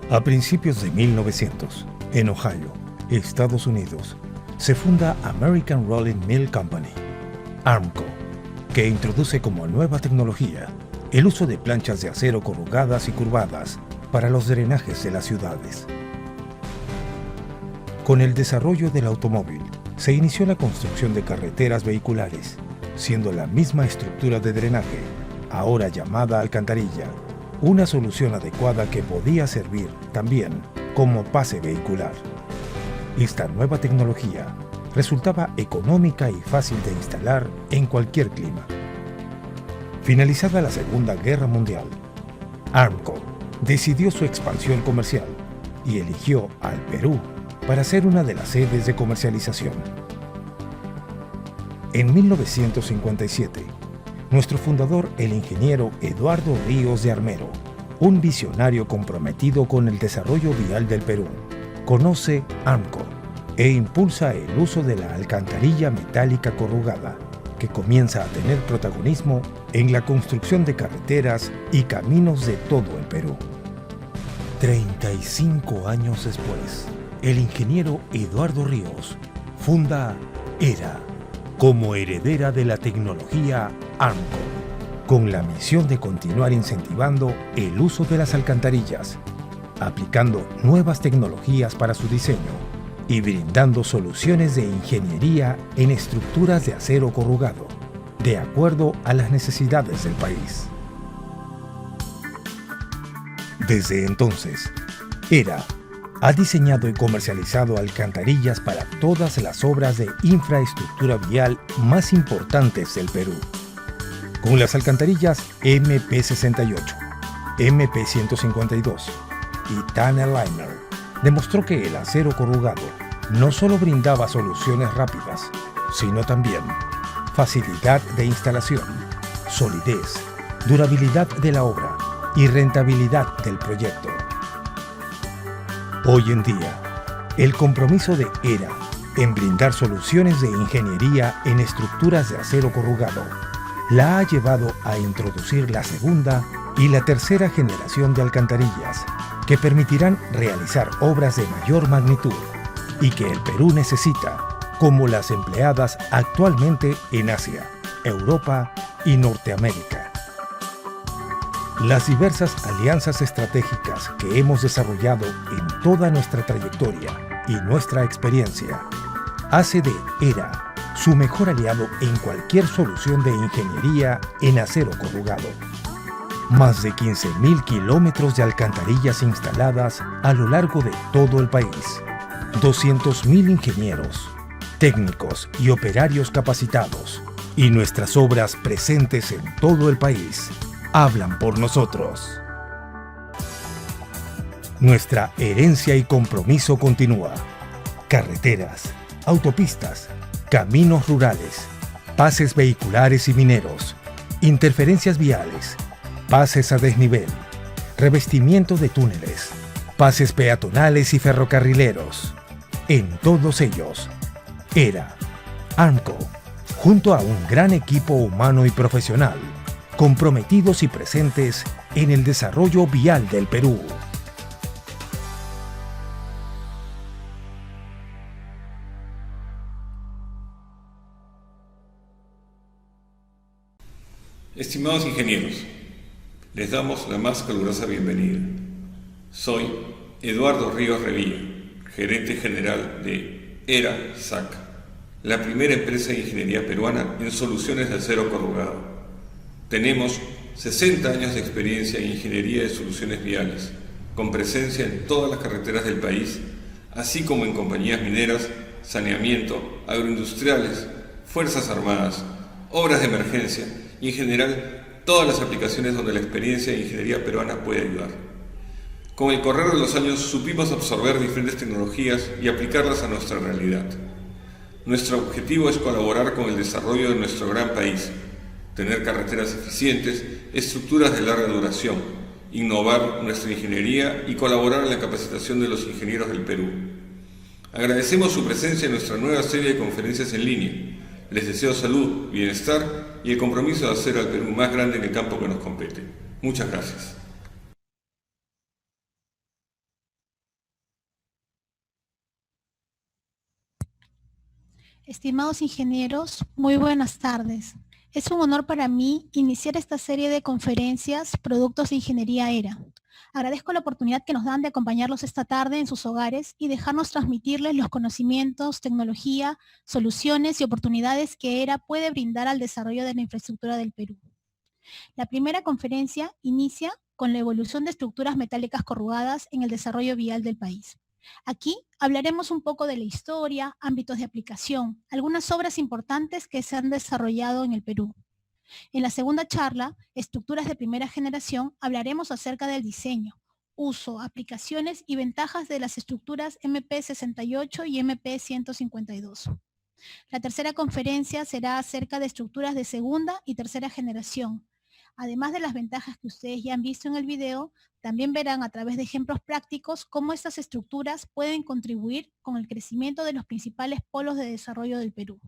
A principios de 1900, en Ohio, Estados Unidos, se funda American Rolling Mill Company, ARMCO, que introduce como nueva tecnología el uso de planchas de acero corrugadas y curvadas para los drenajes de las ciudades. Con el desarrollo del automóvil, se inició la construcción de carreteras vehiculares, siendo la misma estructura de drenaje, ahora llamada alcantarilla, una solución adecuada que podía servir también como pase vehicular. Esta nueva tecnología resultaba económica y fácil de instalar en cualquier clima. Finalizada la Segunda Guerra Mundial, ARMCO decidió su expansión comercial y eligió al Perú para ser una de las sedes de comercialización. En 1957, nuestro fundador, el ingeniero Eduardo Ríos de Armero, un visionario comprometido con el desarrollo vial del Perú, conoce ARMCO e impulsa el uso de la alcantarilla metálica corrugada, que comienza a tener protagonismo en la construcción de carreteras y caminos de todo el Perú. 35 años después, el ingeniero Eduardo Ríos funda ERA como heredera de la tecnología ARMCO, con la misión de continuar incentivando el uso de las alcantarillas, aplicando nuevas tecnologías para su diseño y brindando soluciones de ingeniería en estructuras de acero corrugado, de acuerdo a las necesidades del país. Desde entonces, ERA ha diseñado y comercializado alcantarillas para todas las obras de infraestructura vial más importantes del Perú. Con las alcantarillas MP68, MP152 y Tunnel Liner, demostró que el acero corrugado no solo brindaba soluciones rápidas, sino también facilidad de instalación, solidez, durabilidad de la obra y rentabilidad del proyecto. Hoy en día, el compromiso de ERA en brindar soluciones de ingeniería en estructuras de acero corrugado la ha llevado a introducir la segunda y la tercera generación de alcantarillas que permitirán realizar obras de mayor magnitud y que el Perú necesita, como las empleadas actualmente en Asia, Europa y Norteamérica. Las diversas alianzas estratégicas que hemos desarrollado en toda nuestra trayectoria y nuestra experiencia hace de ERA su mejor aliado en cualquier solución de ingeniería en acero corrugado. Más de 15.000 kilómetros de alcantarillas instaladas a lo largo de todo el país, 200.000 ingenieros, técnicos y operarios capacitados, y nuestras obras presentes en todo el país hablan por nosotros. Nuestra herencia y compromiso continúa. Carreteras, autopistas, caminos rurales, pases vehiculares y mineros, interferencias viales, pases a desnivel, revestimiento de túneles, pases peatonales y ferrocarrileros. En todos ellos, ERA, ARMCO, junto a un gran equipo humano y profesional, comprometidos y presentes en el desarrollo vial del Perú. Estimados ingenieros, les damos la más calurosa bienvenida. Soy Eduardo Ríos Revilla, gerente general de ERA SAC, la primera empresa de ingeniería peruana en soluciones de acero corrugado. Tenemos 60 años de experiencia en ingeniería de soluciones viales, con presencia en todas las carreteras del país, así como en compañías mineras, saneamiento, agroindustriales, fuerzas armadas, obras de emergencia y en general todas las aplicaciones donde la experiencia de ingeniería peruana puede ayudar. Con el correr de los años supimos absorber diferentes tecnologías y aplicarlas a nuestra realidad. Nuestro objetivo es colaborar con el desarrollo de nuestro gran país, tener carreteras eficientes, estructuras de larga duración, innovar nuestra ingeniería y colaborar en la capacitación de los ingenieros del Perú. Agradecemos su presencia en nuestra nueva serie de conferencias en línea. Les deseo salud, bienestar y el compromiso de hacer al Perú más grande en el campo que nos compete. Muchas gracias. Estimados ingenieros, muy buenas tardes. Es un honor para mí iniciar esta serie de conferencias Productos de Ingeniería ERA. Agradezco la oportunidad que nos dan de acompañarlos esta tarde en sus hogares y dejarnos transmitirles los conocimientos, tecnología, soluciones y oportunidades que ERA puede brindar al desarrollo de la infraestructura del Perú. La primera conferencia inicia con la evolución de estructuras metálicas corrugadas en el desarrollo vial del país. Aquí hablaremos un poco de la historia, ámbitos de aplicación, algunas obras importantes que se han desarrollado en el Perú. En la segunda charla, Estructuras de primera generación, hablaremos acerca del diseño, uso, aplicaciones y ventajas de las estructuras MP68 y MP152. La tercera conferencia será acerca de estructuras de segunda y tercera generación. Además de las ventajas que ustedes ya han visto en el video, también verán a través de ejemplos prácticos cómo estas estructuras pueden contribuir con el crecimiento de los principales polos de desarrollo del Perú.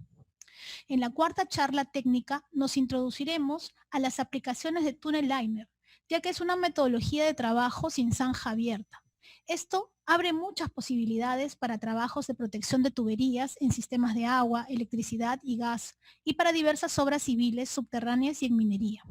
En la cuarta charla técnica nos introduciremos a las aplicaciones de Tunnel Liner, ya que es una metodología de trabajo sin zanja abierta. Esto abre muchas posibilidades para trabajos de protección de tuberías en sistemas de agua, electricidad y gas, y para diversas obras civiles, subterráneas y en minería.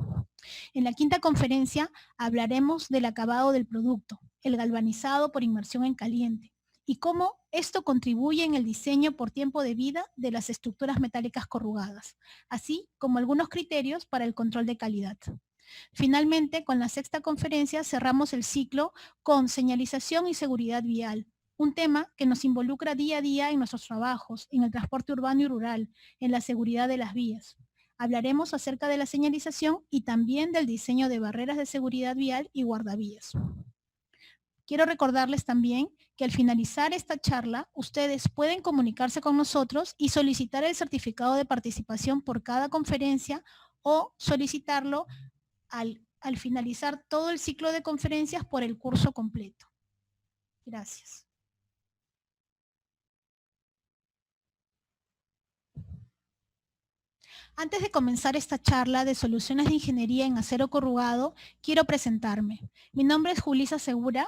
En la quinta conferencia hablaremos del acabado del producto, el galvanizado por inmersión en caliente, y cómo esto contribuye en el diseño por tiempo de vida de las estructuras metálicas corrugadas, así como algunos criterios para el control de calidad. Finalmente, con la sexta conferencia cerramos el ciclo con señalización y seguridad vial, un tema que nos involucra día a día en nuestros trabajos, en el transporte urbano y rural, en la seguridad de las vías. Hablaremos acerca de la señalización y también del diseño de barreras de seguridad vial y guardavías. Quiero recordarles también que al finalizar esta charla, ustedes pueden comunicarse con nosotros y solicitar el certificado de participación por cada conferencia o solicitarlo al finalizar todo el ciclo de conferencias por el curso completo. Gracias. Antes de comenzar esta charla de soluciones de ingeniería en acero corrugado, quiero presentarme. Mi nombre es Julisa Segura.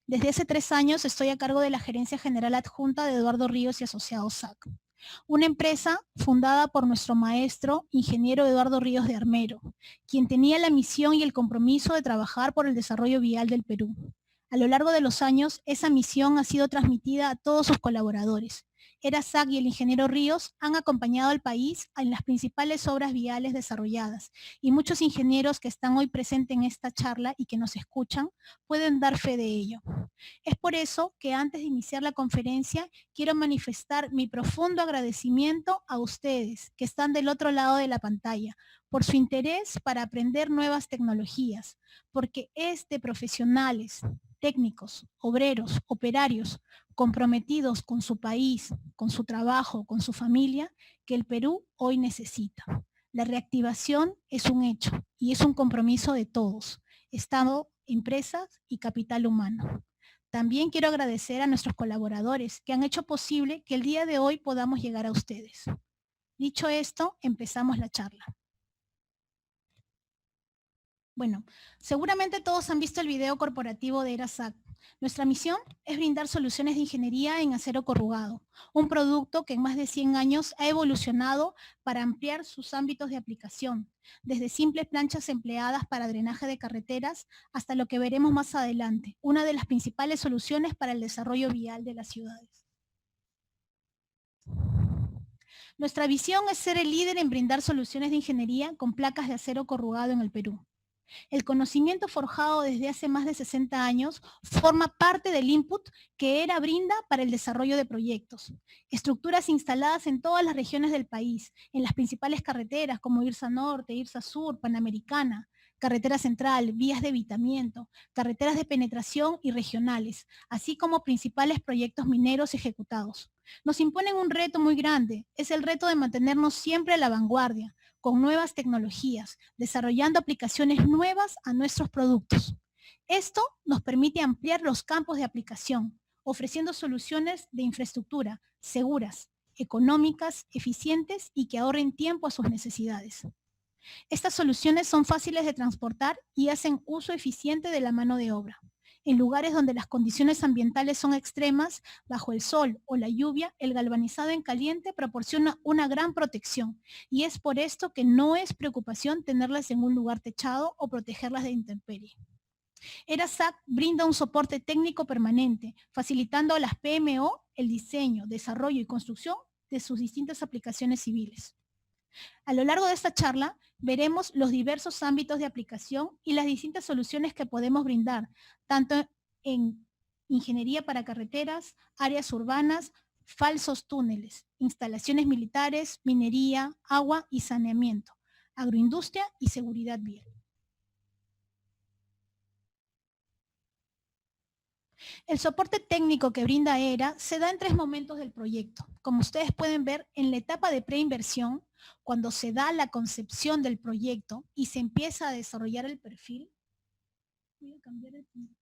Desde hace 3 años estoy a cargo de la gerencia general adjunta de Eduardo Ríos y Asociados SAC, una empresa fundada por nuestro maestro, ingeniero Eduardo Ríos de Armero, quien tenía la misión y el compromiso de trabajar por el desarrollo vial del Perú. A lo largo de los años, esa misión ha sido transmitida a todos sus colaboradores. ERA SAC y el ingeniero Ríos han acompañado al país en las principales obras viales desarrolladas y muchos ingenieros que están hoy presentes en esta charla y que nos escuchan pueden dar fe de ello. Es por eso que antes de iniciar la conferencia quiero manifestar mi profundo agradecimiento a ustedes que están del otro lado de la pantalla por su interés para aprender nuevas tecnologías, porque es de profesionales, técnicos, obreros, operarios, comprometidos con su país, con su trabajo, con su familia, que el Perú hoy necesita. La reactivación es un hecho y es un compromiso de todos, Estado, empresas y capital humano. También quiero agradecer a nuestros colaboradores que han hecho posible que el día de hoy podamos llegar a ustedes. Dicho esto, empezamos la charla. Bueno, seguramente todos han visto el video corporativo de ERA SAC. Nuestra misión es brindar soluciones de ingeniería en acero corrugado, un producto que en más de 100 años ha evolucionado para ampliar sus ámbitos de aplicación, desde simples planchas empleadas para drenaje de carreteras hasta lo que veremos más adelante, una de las principales soluciones para el desarrollo vial de las ciudades. Nuestra visión es ser el líder en brindar soluciones de ingeniería con placas de acero corrugado en el Perú. El conocimiento forjado desde hace más de 60 años forma parte del input que ERA brinda para el desarrollo de proyectos. Estructuras instaladas en todas las regiones del país, en las principales carreteras como IRSA Norte, IRSA Sur, Panamericana, Carretera Central, vías de evitamiento, carreteras de penetración y regionales, así como principales proyectos mineros ejecutados. Nos imponen un reto muy grande, es el reto de mantenernos siempre a la vanguardia, con nuevas tecnologías, desarrollando aplicaciones nuevas a nuestros productos. Esto nos permite ampliar los campos de aplicación, ofreciendo soluciones de infraestructura seguras, económicas, eficientes y que ahorren tiempo a sus necesidades. Estas soluciones son fáciles de transportar y hacen uso eficiente de la mano de obra. en lugares donde las condiciones ambientales son extremas, bajo el sol o la lluvia, el galvanizado en caliente proporciona una gran protección, y es por esto que no es preocupación tenerlas en un lugar techado o protegerlas de intemperie. ERA-SAC brinda un soporte técnico permanente, facilitando a las PMO el diseño, desarrollo y construcción de sus distintas aplicaciones civiles. A lo largo de esta charla veremos los diversos ámbitos de aplicación y las distintas soluciones que podemos brindar, tanto en ingeniería para carreteras, áreas urbanas, falsos túneles, instalaciones militares, minería, agua y saneamiento, agroindustria y seguridad vial. El soporte técnico que brinda ERA se da en 3 momentos del proyecto. Como ustedes pueden ver, en la etapa de preinversión, cuando se da la concepción del proyecto y se empieza a desarrollar el perfil. Voy a cambiar el punto.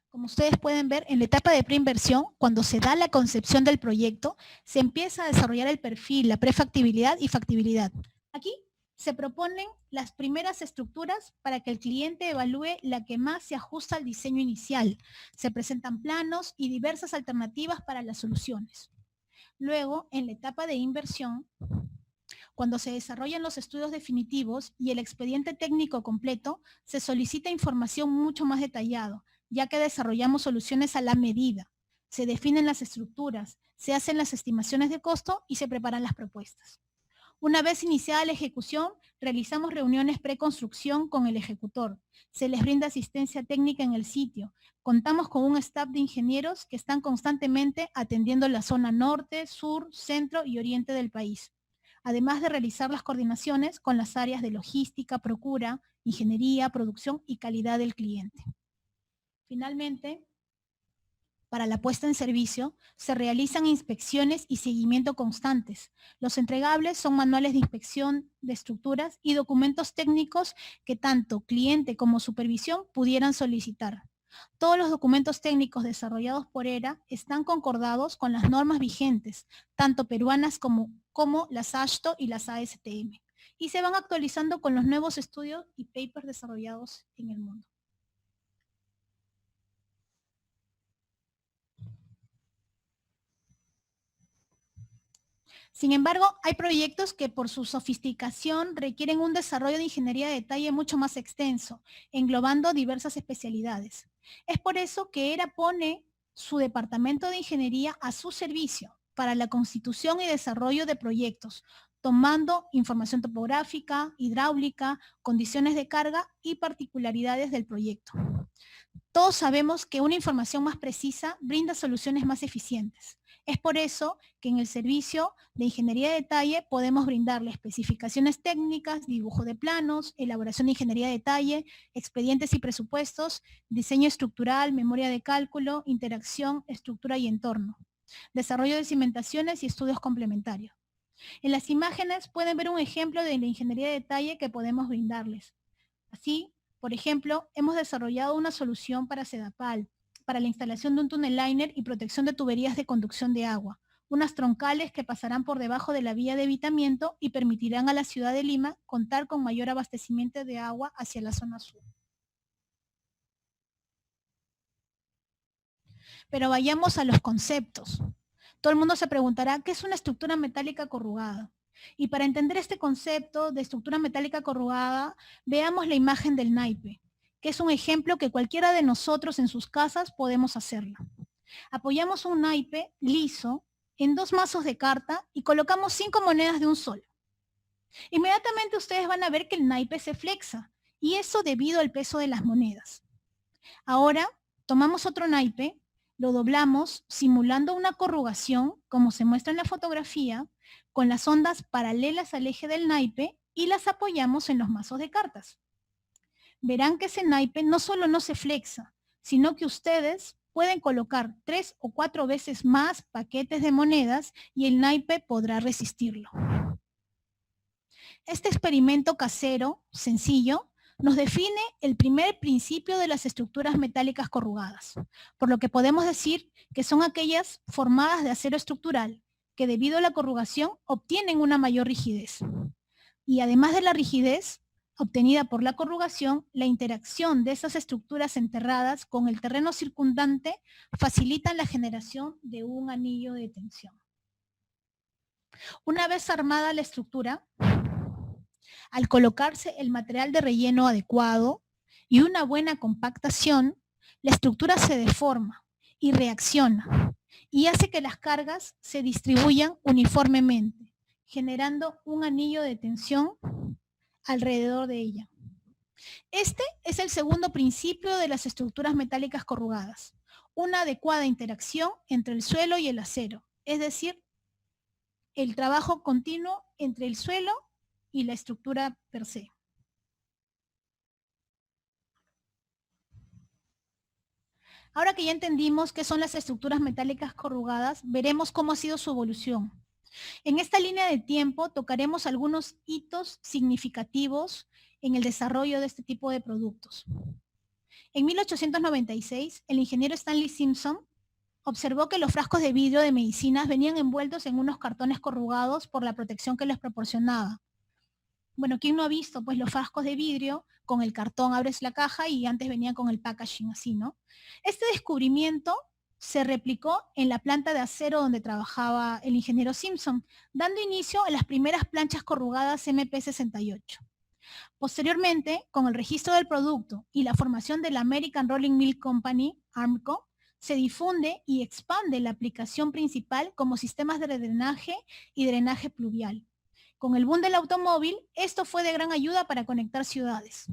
Como ustedes pueden ver, en la etapa de preinversión, cuando se da la concepción del proyecto, se empieza a desarrollar el perfil, la prefactibilidad y factibilidad. Aquí se proponen las primeras estructuras para que el cliente evalúe la que más se ajusta al diseño inicial. Se presentan planos y diversas alternativas para las soluciones. Luego, en la etapa de inversión, cuando se desarrollan los estudios definitivos y el expediente técnico completo, se solicita información mucho más detallada, ya que desarrollamos soluciones a la medida. Se definen las estructuras, se hacen las estimaciones de costo y se preparan las propuestas. Una vez iniciada la ejecución, realizamos reuniones preconstrucción con el ejecutor. Se les brinda asistencia técnica en el sitio. Contamos con un staff de ingenieros que están constantemente atendiendo la zona norte, sur, centro y oriente del país, además de realizar las coordinaciones con las áreas de logística, procura, ingeniería, producción y calidad del cliente. Finalmente, para la puesta en servicio, se realizan inspecciones y seguimiento constantes. Los entregables son manuales de inspección de estructuras y documentos técnicos que tanto cliente como supervisión pudieran solicitar. Todos los documentos técnicos desarrollados por ERA están concordados con las normas vigentes, tanto peruanas como las AASHTO y las ASTM, y se van actualizando con los nuevos estudios y papers desarrollados en el mundo. Sin embargo, hay proyectos que por su sofisticación requieren un desarrollo de ingeniería de detalle mucho más extenso, englobando diversas especialidades. Es por eso que ERA pone su departamento de ingeniería a su servicio para la constitución y desarrollo de proyectos, tomando información topográfica, hidráulica, condiciones de carga y particularidades del proyecto. Todos sabemos que una información más precisa brinda soluciones más eficientes. Es por eso que en el servicio de ingeniería de detalle podemos brindarle especificaciones técnicas, dibujo de planos, elaboración de ingeniería de detalle, expedientes y presupuestos, diseño estructural, memoria de cálculo, interacción, estructura y entorno, desarrollo de cimentaciones y estudios complementarios. En las imágenes pueden ver un ejemplo de la ingeniería de detalle que podemos brindarles. Así, por ejemplo, hemos desarrollado una solución para Sedapal, para la instalación de un tunnel liner y protección de tuberías de conducción de agua, unas troncales que pasarán por debajo de la vía de evitamiento y permitirán a la ciudad de Lima contar con mayor abastecimiento de agua hacia la zona sur. Pero vayamos a los conceptos. Todo el mundo se preguntará, ¿qué es una estructura metálica corrugada? Y para entender este concepto de estructura metálica corrugada, veamos la imagen del naipe, que es un ejemplo que cualquiera de nosotros en sus casas podemos hacerlo. Apoyamos un naipe liso en 2 mazos de carta y colocamos 5 monedas de un sol. Inmediatamente ustedes van a ver que el naipe se flexa, y eso debido al peso de las monedas. Ahora tomamos otro naipe, lo doblamos simulando una corrugación, como se muestra en la fotografía, con las ondas paralelas al eje del naipe y las apoyamos en los mazos de cartas. Verán que ese naipe no solo no se flexa, sino que ustedes pueden colocar 3 o 4 veces más paquetes de monedas y el naipe podrá resistirlo. Este experimento casero, sencillo, nos define el primer principio de las estructuras metálicas corrugadas, por lo que podemos decir que son aquellas formadas de acero estructural que debido a la corrugación obtienen una mayor rigidez. Y además de la rigidez obtenida por la corrugación, la interacción de esas estructuras enterradas con el terreno circundante facilitan la generación de un anillo de tensión. Una vez armada la estructura, al colocarse el material de relleno adecuado y una buena compactación, la estructura se deforma y reacciona y hace que las cargas se distribuyan uniformemente, generando un anillo de tensión alrededor de ella. Este es el segundo principio de las estructuras metálicas corrugadas, una adecuada interacción entre el suelo y el acero, es decir, el trabajo continuo entre el suelo y la estructura per se. Ahora que ya entendimos qué son las estructuras metálicas corrugadas, veremos cómo ha sido su evolución. En esta línea de tiempo tocaremos algunos hitos significativos en el desarrollo de este tipo de productos. En 1896, el ingeniero Stanley Simpson observó que los frascos de vidrio de medicinas venían envueltos en unos cartones corrugados por la protección que les proporcionaba. Bueno, ¿quién no ha visto pues los frascos de vidrio con el cartón, abres la caja y antes venían con el packaging así, ¿no? Este descubrimiento se replicó en la planta de acero donde trabajaba el ingeniero Simpson, dando inicio a las primeras planchas corrugadas MP68. Posteriormente, con el registro del producto y la formación de la American Rolling Mill Company, ARMCO, se difunde y expande la aplicación principal como sistemas de drenaje y drenaje pluvial. Con el boom del automóvil, esto fue de gran ayuda para conectar ciudades.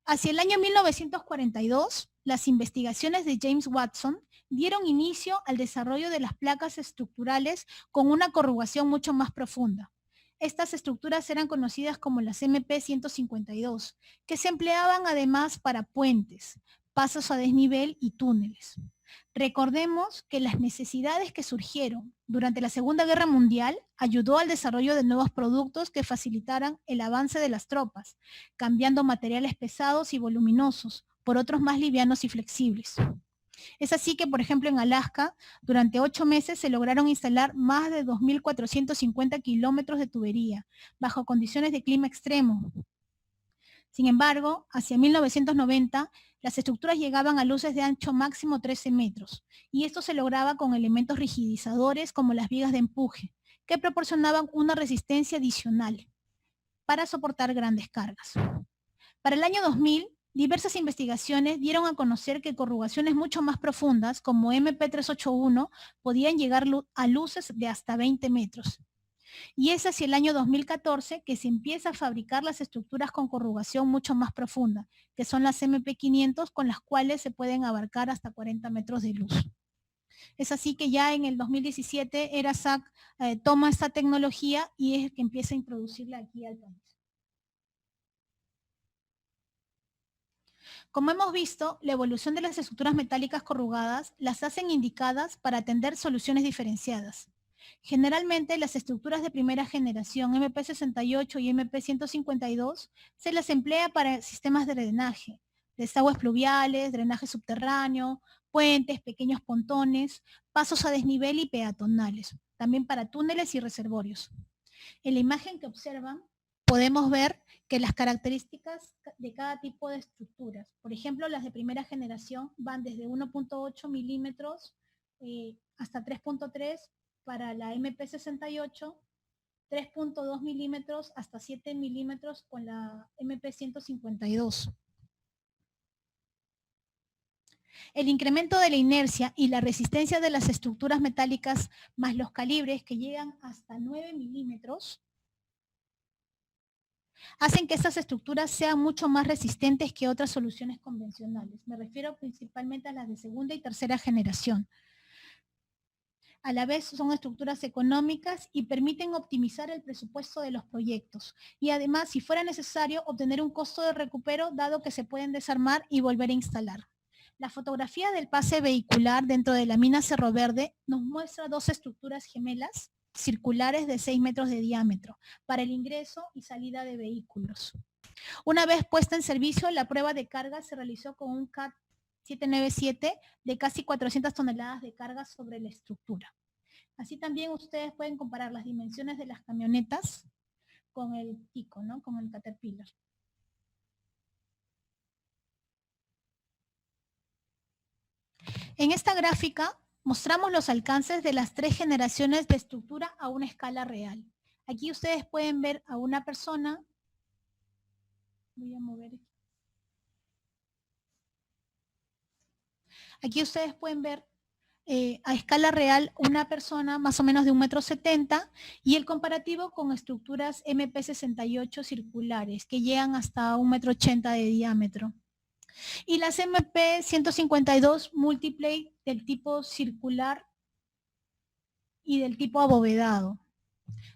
Hacia el año 1942, las investigaciones de James Watson dieron inicio al desarrollo de las placas estructurales con una corrugación mucho más profunda. Estas estructuras eran conocidas como las MP152, que se empleaban además para puentes, pasos a desnivel y túneles. Recordemos que las necesidades que surgieron durante la Segunda Guerra Mundial ayudó al desarrollo de nuevos productos que facilitaran el avance de las tropas, cambiando materiales pesados y voluminosos por otros más livianos y flexibles. Es así que, por ejemplo, en Alaska, durante 8 meses se lograron instalar más de 2.450 kilómetros de tubería, bajo condiciones de clima extremo. Sin embargo, hacia 1990, las estructuras llegaban a luces de ancho máximo 13 metros, y esto se lograba con elementos rigidizadores como las vigas de empuje, que proporcionaban una resistencia adicional para soportar grandes cargas. Para el año 2000, diversas investigaciones dieron a conocer que corrugaciones mucho más profundas, como MP381, podían llegar a luces de hasta 20 metros. Y es hacia el año 2014 que se empieza a fabricar las estructuras con corrugación mucho más profunda, que son las MP500, con las cuales se pueden abarcar hasta 40 metros de luz. Es así que ya en el 2017 ERASAC toma esta tecnología y es el que empieza a introducirla aquí al país. Como hemos visto, la evolución de las estructuras metálicas corrugadas las hacen indicadas para atender soluciones diferenciadas. Generalmente, las estructuras de primera generación MP68 y MP152 se las emplea para sistemas de drenaje, desagües pluviales, drenaje subterráneo, puentes, pequeños pontones, pasos a desnivel y peatonales, también para túneles y reservorios. En la imagen que observan, podemos ver que las características de cada tipo de estructuras, por ejemplo, las de primera generación van desde 1.8 milímetros hasta 3.3 para la MP68, 3.2 milímetros hasta 7 milímetros con la MP152. El incremento de la inercia y la resistencia de las estructuras metálicas más los calibres que llegan hasta 9 milímetros hacen que estas estructuras sean mucho más resistentes que otras soluciones convencionales. Me refiero principalmente a las de segunda y tercera generación. A la vez son estructuras económicas y permiten optimizar el presupuesto de los proyectos. Y además, si fuera necesario, obtener un costo de recupero, dado que se pueden desarmar y volver a instalar. La fotografía del pase vehicular dentro de la mina Cerro Verde nos muestra dos estructuras gemelas circulares de 6 metros de diámetro para el ingreso y salida de vehículos. Una vez puesta en servicio, la prueba de carga se realizó con un CAT 797 de casi 400 toneladas de carga sobre la estructura. Así también ustedes pueden comparar las dimensiones de las camionetas con el Tico, ¿no? Con el Caterpillar. En esta gráfica mostramos los alcances de las 3 generaciones de estructura a una escala real. Aquí ustedes pueden ver a una persona. Voy a mover. Aquí ustedes pueden ver a escala real una persona más o menos de 1,70 m y el comparativo con estructuras MP68 circulares que llegan hasta 1,80 m de diámetro. Y las MP152 Multiplate del tipo circular y del tipo abovedado.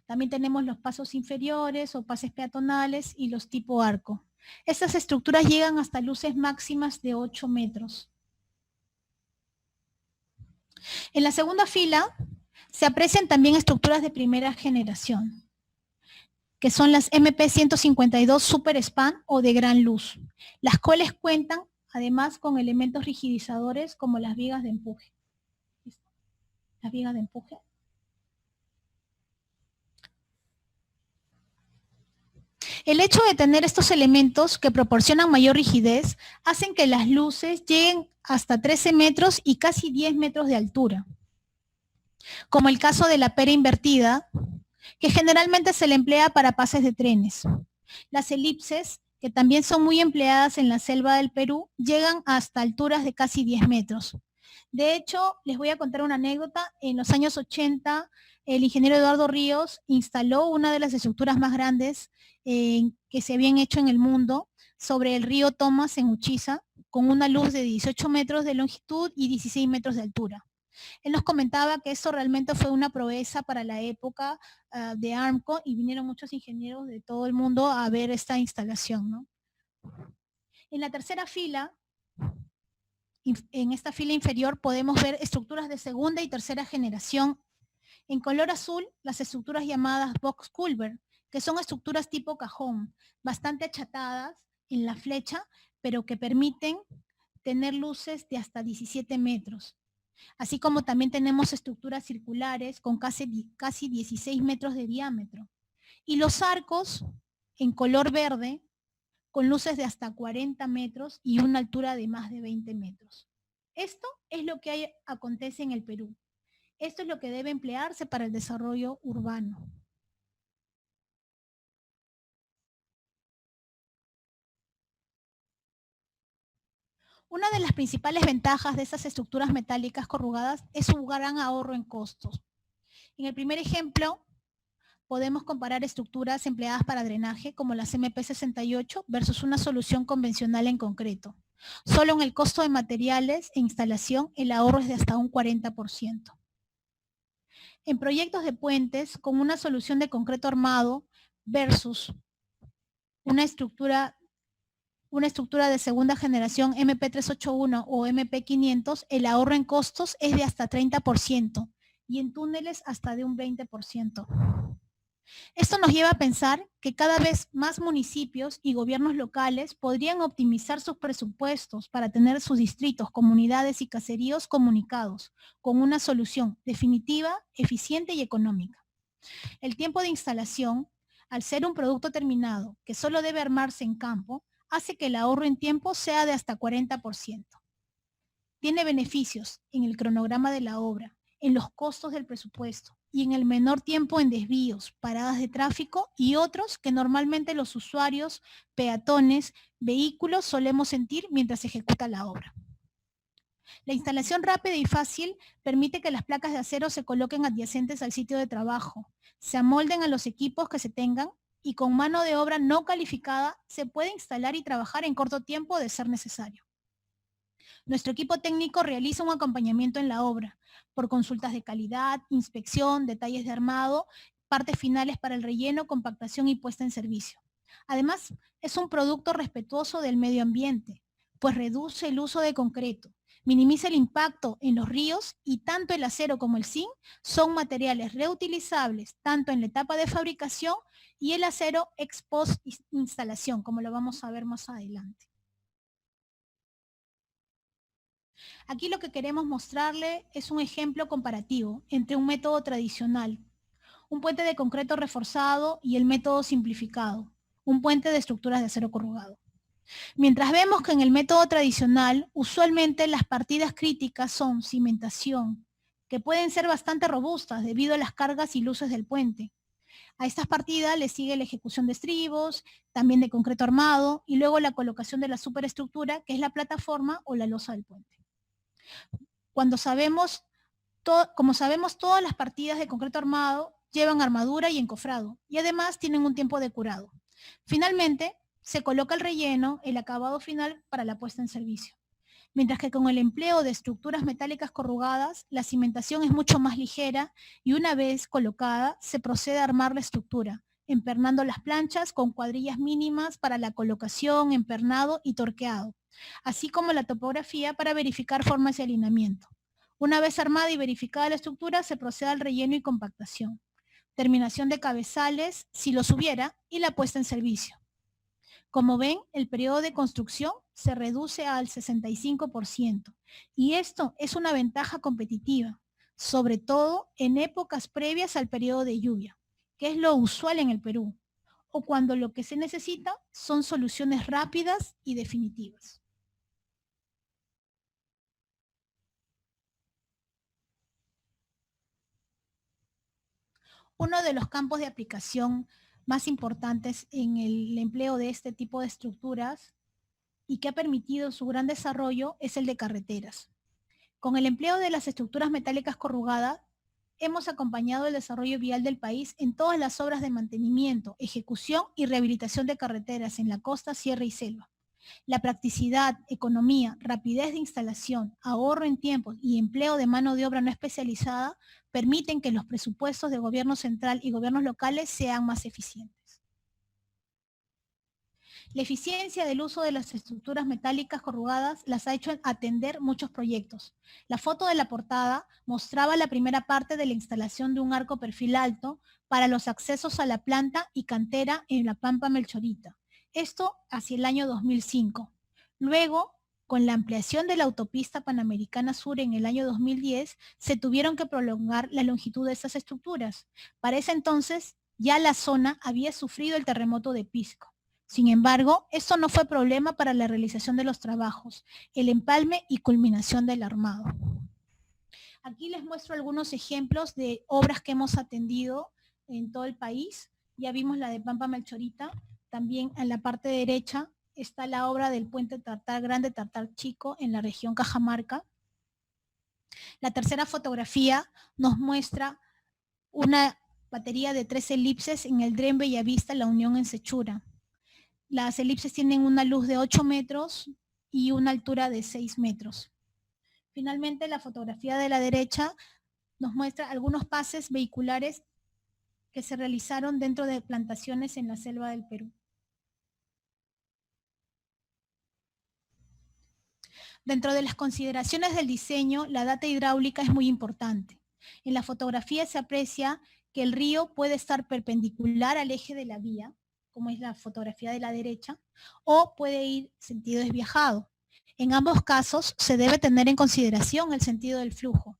También tenemos los pasos inferiores o pases peatonales y los tipo arco. Estas estructuras llegan hasta luces máximas de 8 metros. En la segunda fila se aprecian también estructuras de primera generación, que son las MP152 Super Span o de gran luz, las cuales cuentan además con elementos rigidizadores como las vigas de empuje. Las vigas de empuje. El hecho de tener estos elementos que proporcionan mayor rigidez hacen que las luces lleguen hasta 13 metros y casi 10 metros de altura. Como el caso de la pera invertida, que generalmente se le emplea para pases de trenes. Las elipses, que también son muy empleadas en la selva del Perú, llegan hasta alturas de casi 10 metros. De hecho, les voy a contar una anécdota. En los años 80, el ingeniero Eduardo Ríos instaló una de las estructuras más grandes que se habían hecho en el mundo sobre el río Tomas en Uchiza, con una luz de 18 metros de longitud y 16 metros de altura. Él nos comentaba que esto realmente fue una proeza para la época de ARMCO y vinieron muchos ingenieros de todo el mundo a ver esta instalación, ¿no? En la tercera fila, en esta fila inferior, podemos ver estructuras de segunda y tercera generación. En color azul, las estructuras llamadas box culver, que son estructuras tipo cajón, bastante achatadas en la flecha, pero que permiten tener luces de hasta 17 metros. Así como también tenemos estructuras circulares con casi 16 metros de diámetro. Y los arcos en color verde, con luces de hasta 40 metros y una altura de más de 20 metros. Esto es lo que acontece en el Perú. Esto es lo que debe emplearse para el desarrollo urbano. Una de las principales ventajas de estas estructuras metálicas corrugadas es su gran ahorro en costos. En el primer ejemplo, podemos comparar estructuras empleadas para drenaje como las MP68 versus una solución convencional en concreto. Solo en el costo de materiales e instalación el ahorro es de hasta un 40%. En proyectos de puentes con una solución de concreto armado versus una estructura de segunda generación MP381 o MP500, el ahorro en costos es de hasta 30% y en túneles hasta de un 20%. Esto nos lleva a pensar que cada vez más municipios y gobiernos locales podrían optimizar sus presupuestos para tener sus distritos, comunidades y caseríos comunicados con una solución definitiva, eficiente y económica. El tiempo de instalación, al ser un producto terminado que solo debe armarse en campo, hace que el ahorro en tiempo sea de hasta 40%. Tiene beneficios en el cronograma de la obra, en los costos del presupuesto y en el menor tiempo en desvíos, paradas de tráfico y otros que normalmente los usuarios, peatones, vehículos solemos sentir mientras se ejecuta la obra. La instalación rápida y fácil permite que las placas de acero se coloquen adyacentes al sitio de trabajo, se amolden a los equipos que se tengan y con mano de obra no calificada se puede instalar y trabajar en corto tiempo de ser necesario. Nuestro equipo técnico realiza un acompañamiento en la obra por consultas de calidad, inspección, detalles de armado, partes finales para el relleno, compactación y puesta en servicio. Además, es un producto respetuoso del medio ambiente, pues reduce el uso de concreto, minimiza el impacto en los ríos y tanto el acero como el zinc son materiales reutilizables tanto en la etapa de fabricación y el acero ex post instalación, como lo vamos a ver más adelante. Aquí lo que queremos mostrarle es un ejemplo comparativo entre un método tradicional, un puente de concreto reforzado, y el método simplificado, un puente de estructuras de acero corrugado. Mientras vemos que en el método tradicional, usualmente las partidas críticas son cimentación, que pueden ser bastante robustas debido a las cargas y luces del puente. A estas partidas le sigue la ejecución de estribos, también de concreto armado, y luego la colocación de la superestructura, que es la plataforma o la losa del puente. Como sabemos, todas las partidas de concreto armado llevan armadura y encofrado, y además tienen un tiempo de curado. Finalmente, se coloca el relleno, el acabado final para la puesta en servicio. Mientras que con el empleo de estructuras metálicas corrugadas, la cimentación es mucho más ligera y una vez colocada, se procede a armar la estructura, empernando las planchas con cuadrillas mínimas para la colocación, empernado y torqueado, así como la topografía para verificar formas y alineamiento. Una vez armada y verificada la estructura, se procede al relleno y compactación, terminación de cabezales, si los hubiera, y la puesta en servicio. Como ven, el periodo de construcción se reduce al 65%, y esto es una ventaja competitiva, sobre todo en épocas previas al periodo de lluvia, que es lo usual en el Perú, o cuando lo que se necesita son soluciones rápidas y definitivas. Uno de los campos de aplicación más importantes en el empleo de este tipo de estructuras y que ha permitido su gran desarrollo es el de carreteras. Con el empleo de las estructuras metálicas corrugadas, hemos acompañado el desarrollo vial del país en todas las obras de mantenimiento, ejecución y rehabilitación de carreteras en la costa, sierra y selva. La practicidad, economía, rapidez de instalación, ahorro en tiempos y empleo de mano de obra no especializada permiten que los presupuestos de gobierno central y gobiernos locales sean más eficientes. La eficiencia del uso de las estructuras metálicas corrugadas las ha hecho atender muchos proyectos. La foto de la portada mostraba la primera parte de la instalación de un arco perfil alto para los accesos a la planta y cantera en la Pampa Melchorita. Esto hacia el año 2005. Luego, con la ampliación de la autopista Panamericana Sur en el año 2010, se tuvieron que prolongar la longitud de estas estructuras. Para ese entonces, ya la zona había sufrido el terremoto de Pisco. Sin embargo, esto no fue problema para la realización de los trabajos, el empalme y culminación del armado. Aquí les muestro algunos ejemplos de obras que hemos atendido en todo el país. Ya vimos la de Pampa Melchorita. También en la parte derecha está la obra del puente Tartar Grande, Tartar Chico en la región Cajamarca. La tercera fotografía nos muestra una batería de 3 elipses en el Dren Bellavista, La Unión en Sechura. Las elipses tienen una luz de 8 metros y una altura de 6 metros. Finalmente, la fotografía de la derecha nos muestra algunos pases vehiculares que se realizaron dentro de plantaciones en la selva del Perú. Dentro de las consideraciones del diseño, la data hidráulica es muy importante. En la fotografía se aprecia que el río puede estar perpendicular al eje de la vía, como es la fotografía de la derecha, o puede ir sentido desviajado. En ambos casos se debe tener en consideración el sentido del flujo.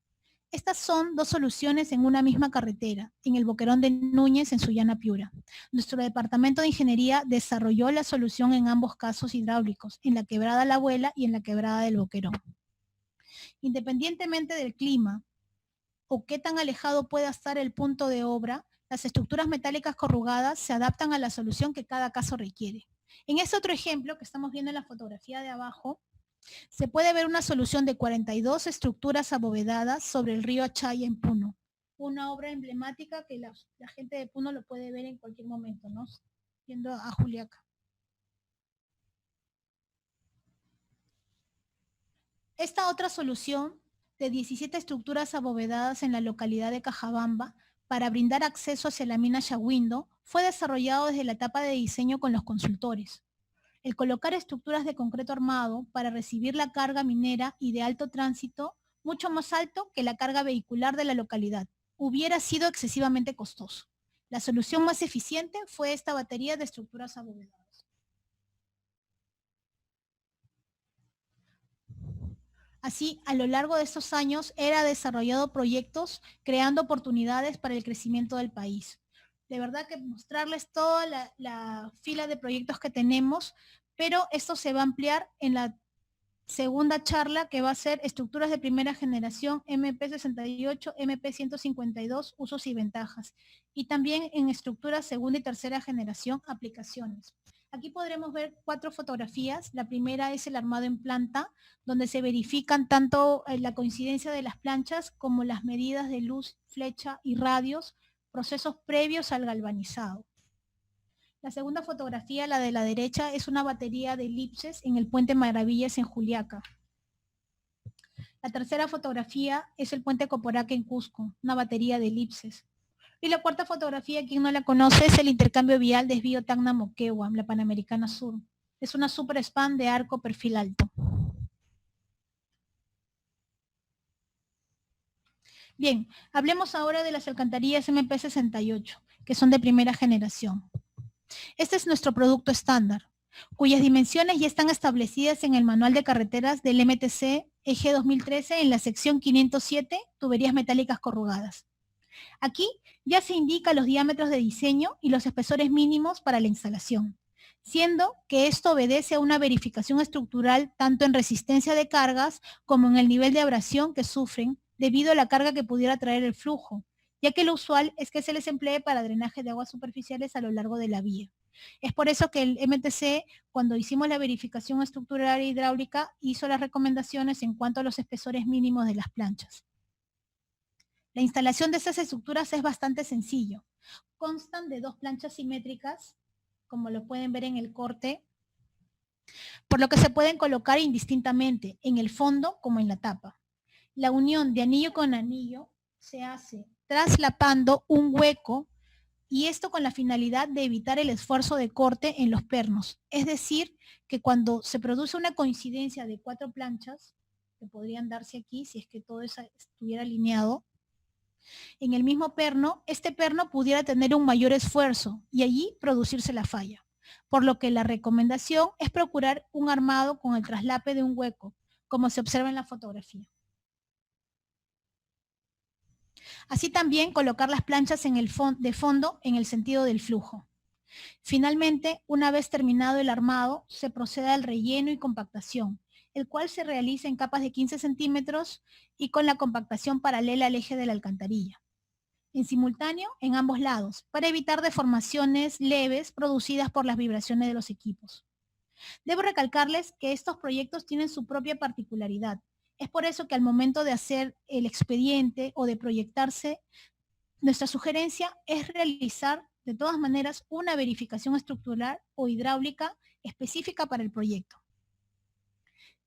Estas son dos soluciones en una misma carretera, en el Boquerón de Núñez, en Sullana, Piura. Nuestro departamento de ingeniería desarrolló la solución en ambos casos hidráulicos, en la quebrada La Abuela y en la quebrada del Boquerón. Independientemente del clima o qué tan alejado pueda estar el punto de obra, las estructuras metálicas corrugadas se adaptan a la solución que cada caso requiere. En este otro ejemplo que estamos viendo en la fotografía de abajo, se puede ver una solución de 42 estructuras abovedadas sobre el río Achaya en Puno. Una obra emblemática que la gente de Puno lo puede ver en cualquier momento, ¿no? Yendo a Juliaca. Esta otra solución de 17 estructuras abovedadas en la localidad de Cajabamba para brindar acceso hacia la mina Shahuindo fue desarrollado desde la etapa de diseño con los consultores. El colocar estructuras de concreto armado para recibir la carga minera y de alto tránsito, mucho más alto que la carga vehicular de la localidad, hubiera sido excesivamente costoso. La solución más eficiente fue esta batería de estructuras abovedadas. Así, a lo largo de estos años, ERA ha desarrollado proyectos creando oportunidades para el crecimiento del país. De verdad que mostrarles toda la fila de proyectos que tenemos, pero esto se va a ampliar en la segunda charla, que va a ser estructuras de primera generación, MP68, MP152, usos y ventajas. Y también en estructuras segunda y tercera generación, aplicaciones. Aquí podremos ver 4 fotografías. La primera es el armado en planta, donde se verifican tanto la coincidencia de las planchas como las medidas de luz, flecha y radios, procesos previos al galvanizado. La segunda fotografía, la de la derecha, es una batería de elipses en el puente Maravillas en Juliaca. La tercera fotografía es el puente Coporaca en Cusco, una batería de elipses. Y la cuarta fotografía, quien no la conoce, es el intercambio vial Desvío Tacna-Moquegua, la Panamericana Sur. Es una super span de arco perfil alto. Bien, hablemos ahora de las alcantarillas MP68, que son de primera generación. Este es nuestro producto estándar, cuyas dimensiones ya están establecidas en el manual de carreteras del MTC Eje 2013 en la sección 507, tuberías metálicas corrugadas. Aquí ya se indica los diámetros de diseño y los espesores mínimos para la instalación, siendo que esto obedece a una verificación estructural tanto en resistencia de cargas como en el nivel de abrasión que sufren debido a la carga que pudiera traer el flujo, ya que lo usual es que se les emplee para drenaje de aguas superficiales a lo largo de la vía. Es por eso que el MTC, cuando hicimos la verificación estructural e hidráulica, hizo las recomendaciones en cuanto a los espesores mínimos de las planchas. La instalación de estas estructuras es bastante sencillo. Constan de 2 planchas simétricas, como lo pueden ver en el corte, por lo que se pueden colocar indistintamente en el fondo como en la tapa. La unión de anillo con anillo se hace traslapando un hueco, y esto con la finalidad de evitar el esfuerzo de corte en los pernos. Es decir, que cuando se produce una coincidencia de 4 planchas, que podrían darse aquí si es que todo eso estuviera alineado, en el mismo perno, este perno pudiera tener un mayor esfuerzo y allí producirse la falla. Por lo que la recomendación es procurar un armado con el traslape de un hueco, como se observa en la fotografía. Así también colocar las planchas en el de fondo en el sentido del flujo. Finalmente, una vez terminado el armado, se procede al relleno y compactación, el cual se realiza en capas de 15 centímetros y con la compactación paralela al eje de la alcantarilla, en simultáneo en ambos lados, para evitar deformaciones leves producidas por las vibraciones de los equipos. Debo recalcarles que estos proyectos tienen su propia particularidad. Es por eso que al momento de hacer el expediente o de proyectarse, nuestra sugerencia es realizar de todas maneras una verificación estructural o hidráulica específica para el proyecto.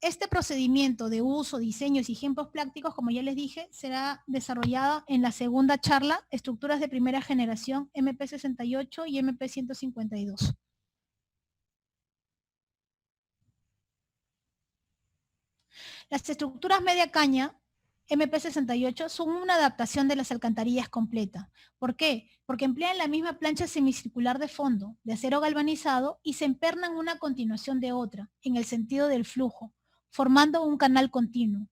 Este procedimiento de uso, diseños y ejemplos prácticos, como ya les dije, será desarrollado en la segunda charla, estructuras de primera generación MP68 y MP152. Las estructuras media caña MP68 son una adaptación de las alcantarillas completa. ¿Por qué? Porque emplean la misma plancha semicircular de fondo, de acero galvanizado, y se empernan una a continuación de otra, en el sentido del flujo, formando un canal continuo.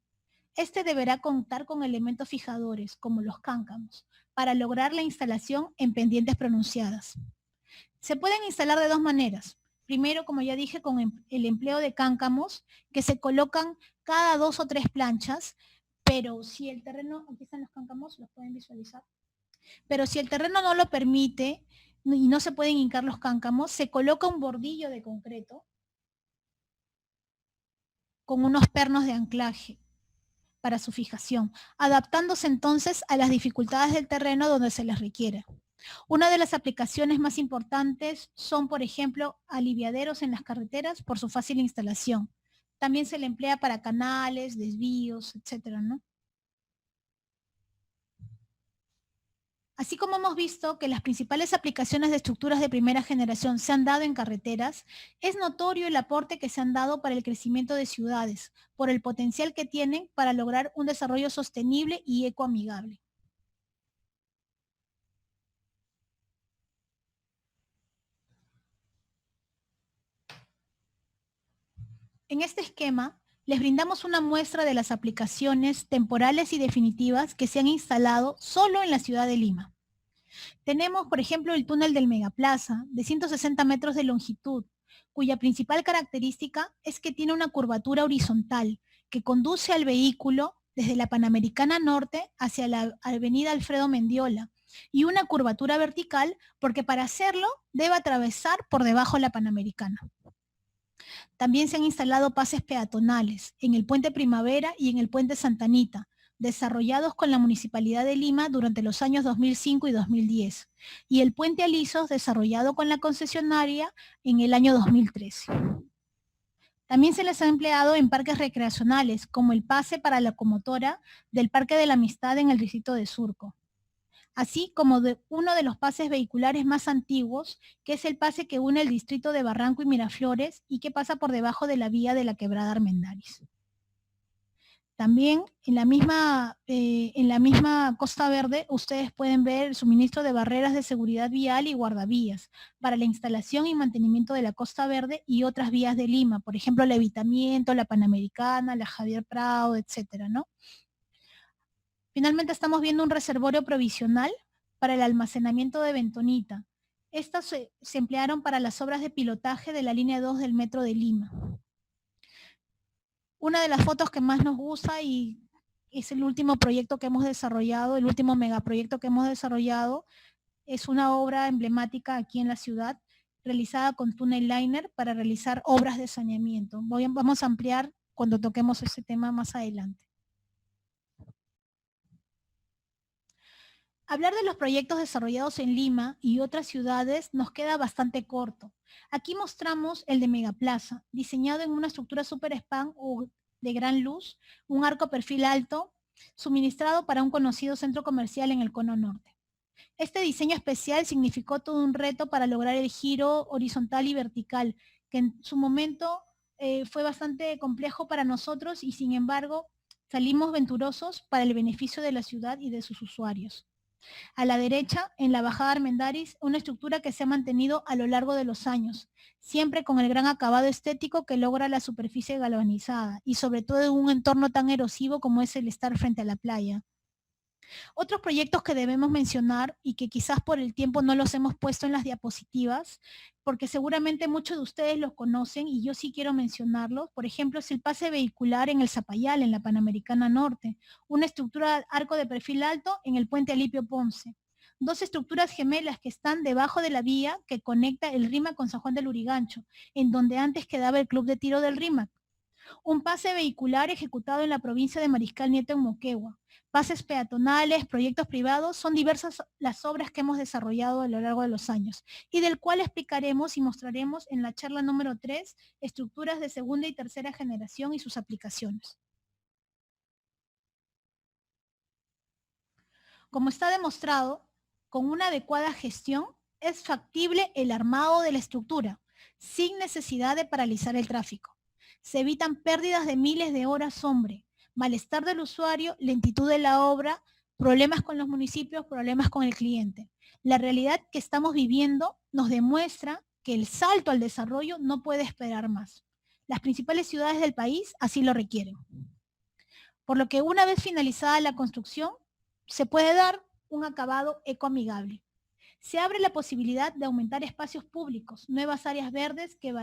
Este deberá contar con elementos fijadores, como los cáncamos, para lograr la instalación en pendientes pronunciadas. Se pueden instalar de 2 maneras. Primero, como ya dije, con el empleo de cáncamos, que se colocan cada 2 o 3 planchas, pero si el terreno, aquí están los cáncamos, los pueden visualizar, pero si el terreno no lo permite y no se pueden hincar los cáncamos, se coloca un bordillo de concreto con unos pernos de anclaje para su fijación, adaptándose entonces a las dificultades del terreno donde se les requiera. Una de las aplicaciones más importantes son, por ejemplo, aliviaderos en las carreteras por su fácil instalación. También se le emplea para canales, desvíos, etcétera, ¿no? Así como hemos visto que las principales aplicaciones de estructuras de primera generación se han dado en carreteras, es notorio el aporte que se han dado para el crecimiento de ciudades, por el potencial que tienen para lograr un desarrollo sostenible y ecoamigable. En este esquema les brindamos una muestra de las aplicaciones temporales y definitivas que se han instalado solo en la ciudad de Lima. Tenemos, por ejemplo, el túnel del Megaplaza, de 160 metros de longitud, cuya principal característica es que tiene una curvatura horizontal que conduce al vehículo desde la Panamericana Norte hacia la avenida Alfredo Mendiola, y una curvatura vertical porque para hacerlo debe atravesar por debajo la Panamericana. También se han instalado pases peatonales en el Puente Primavera y en el Puente Santa Anita, desarrollados con la Municipalidad de Lima durante los años 2005 y 2010, y el Puente Alisos desarrollado con la concesionaria en el año 2013. También se les ha empleado en parques recreacionales, como el pase para la locomotora del Parque de la Amistad en el distrito de Surco, así como de uno de los pases vehiculares más antiguos, que es el pase que une el distrito de Barranco y Miraflores y que pasa por debajo de la vía de la Quebrada Armendáriz. También en la misma Costa Verde ustedes pueden ver el suministro de barreras de seguridad vial y guardavías para la instalación y mantenimiento de la Costa Verde y otras vías de Lima, por ejemplo, el Evitamiento, la Panamericana, la Javier Prado, etcétera, ¿no? Finalmente estamos viendo un reservorio provisional para el almacenamiento de bentonita. Estas se emplearon para las obras de pilotaje de la línea 2 del Metro de Lima. Una de las fotos que más nos gusta y es el último proyecto que hemos desarrollado, el último megaproyecto que hemos desarrollado, es una obra emblemática aquí en la ciudad, realizada con túnel liner para realizar obras de saneamiento. Vamos a ampliar cuando toquemos ese tema más adelante. Hablar de los proyectos desarrollados en Lima y otras ciudades nos queda bastante corto. Aquí mostramos el de Megaplaza, diseñado en una estructura super span o de gran luz, un arco perfil alto, suministrado para un conocido centro comercial en el Cono Norte. Este diseño especial significó todo un reto para lograr el giro horizontal y vertical, que en su momento fue bastante complejo para nosotros y sin embargo salimos venturosos para el beneficio de la ciudad y de sus usuarios. A la derecha, en la bajada Armendáriz, una estructura que se ha mantenido a lo largo de los años, siempre con el gran acabado estético que logra la superficie galvanizada y sobre todo en un entorno tan erosivo como es el estar frente a la playa. Otros proyectos que debemos mencionar y que quizás por el tiempo no los hemos puesto en las diapositivas, porque seguramente muchos de ustedes los conocen y yo sí quiero mencionarlos. Por ejemplo, es el pase vehicular en el Zapayal, en la Panamericana Norte, una estructura arco de perfil alto en el puente Alipio Ponce. Dos estructuras gemelas que están debajo de la vía que conecta el RIMAC con San Juan del Lurigancho, en donde antes quedaba el Club de Tiro del RIMAC. Un pase vehicular ejecutado en la provincia de Mariscal Nieto en Moquegua. Pases peatonales, proyectos privados, son diversas las obras que hemos desarrollado a lo largo de los años y del cual explicaremos y mostraremos en la charla número 3, estructuras de segunda y tercera generación y sus aplicaciones. Como está demostrado, con una adecuada gestión es factible el armado de la estructura, sin necesidad de paralizar el tráfico. Se evitan pérdidas de miles de horas hombre, malestar del usuario, lentitud de la obra, problemas con los municipios, problemas con el cliente. La realidad que estamos viviendo nos demuestra que el salto al desarrollo no puede esperar más. Las principales ciudades del país así lo requieren. Por lo que una vez finalizada la construcción, se puede dar un acabado ecoamigable. Se abre la posibilidad de aumentar espacios públicos, nuevas áreas verdes que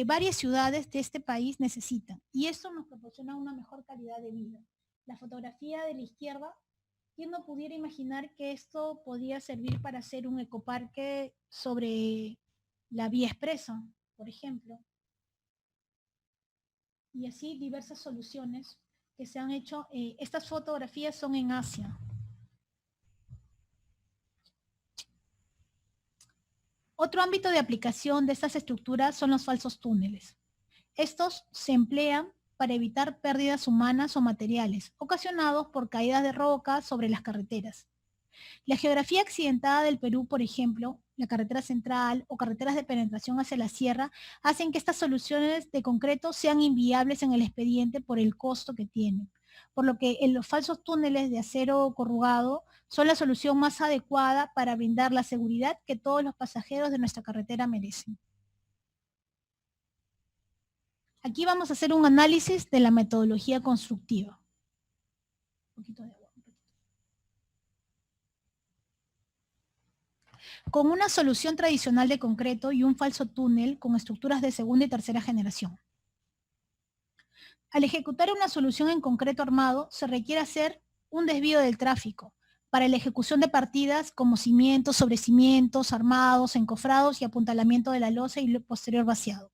varias ciudades de este país necesitan, y esto nos proporciona una mejor calidad de vida. La fotografía de la izquierda, ¿quién no pudiera imaginar que esto podía servir para hacer un ecoparque sobre la vía expresa, por ejemplo? Y así diversas soluciones que se han hecho. Estas fotografías son en Asia. Otro ámbito de aplicación de estas estructuras son los falsos túneles. Estos se emplean para evitar pérdidas humanas o materiales ocasionados por caídas de rocas sobre las carreteras. La geografía accidentada del Perú, por ejemplo, la carretera central o carreteras de penetración hacia la sierra, hacen que estas soluciones de concreto sean inviables en el expediente por el costo que tienen. Por lo que los falsos túneles de acero corrugado son la solución más adecuada para brindar la seguridad que todos los pasajeros de nuestra carretera merecen. Aquí vamos a hacer un análisis de la metodología constructiva. Un poquito de agua. Con una solución tradicional de concreto y un falso túnel con estructuras de segunda y tercera generación. Al ejecutar una solución en concreto armado, se requiere hacer un desvío del tráfico para la ejecución de partidas como cimientos, sobrecimientos, armados, encofrados y apuntalamiento de la losa y posterior vaciado,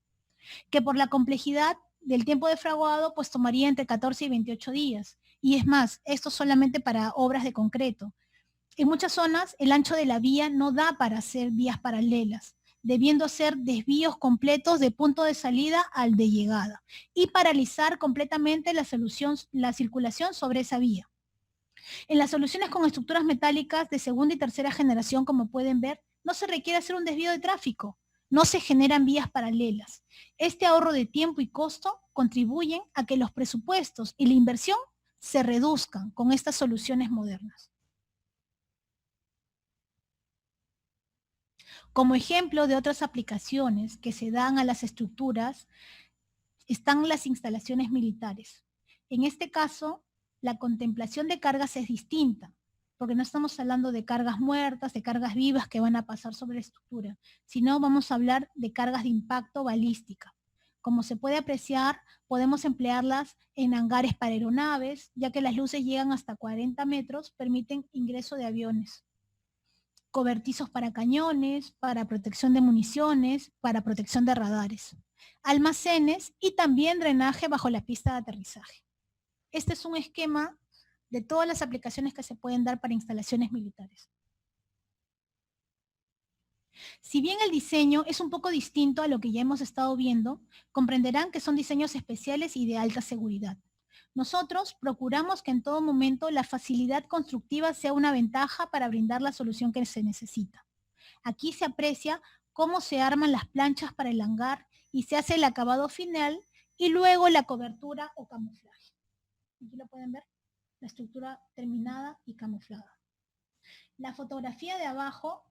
que por la complejidad del tiempo de fraguado pues tomaría entre 14 y 28 días. Y es más, esto solamente para obras de concreto. En muchas zonas el ancho de la vía no da para hacer vías paralelas, debiendo hacer desvíos completos de punto de salida al de llegada y paralizar completamente la circulación sobre esa vía. En las soluciones con estructuras metálicas de segunda y tercera generación, como pueden ver, no se requiere hacer un desvío de tráfico, no se generan vías paralelas. Este ahorro de tiempo y costo contribuyen a que los presupuestos y la inversión se reduzcan con estas soluciones modernas. Como ejemplo de otras aplicaciones que se dan a las estructuras, están las instalaciones militares. En este caso, la contemplación de cargas es distinta, porque no estamos hablando de cargas muertas, de cargas vivas que van a pasar sobre la estructura, sino vamos a hablar de cargas de impacto balística. Como se puede apreciar, podemos emplearlas en hangares para aeronaves, ya que las luces llegan hasta 40 metros, permiten ingreso de aviones. Cobertizos para cañones, para protección de municiones, para protección de radares, almacenes y también drenaje bajo la pista de aterrizaje. Este es un esquema de todas las aplicaciones que se pueden dar para instalaciones militares. Si bien el diseño es un poco distinto a lo que ya hemos estado viendo, comprenderán que son diseños especiales y de alta seguridad. Nosotros procuramos que en todo momento la facilidad constructiva sea una ventaja para brindar la solución que se necesita. Aquí se aprecia cómo se arman las planchas para el hangar y se hace el acabado final y luego la cobertura o camuflaje. Aquí lo pueden ver, la estructura terminada y camuflada. La fotografía de abajo,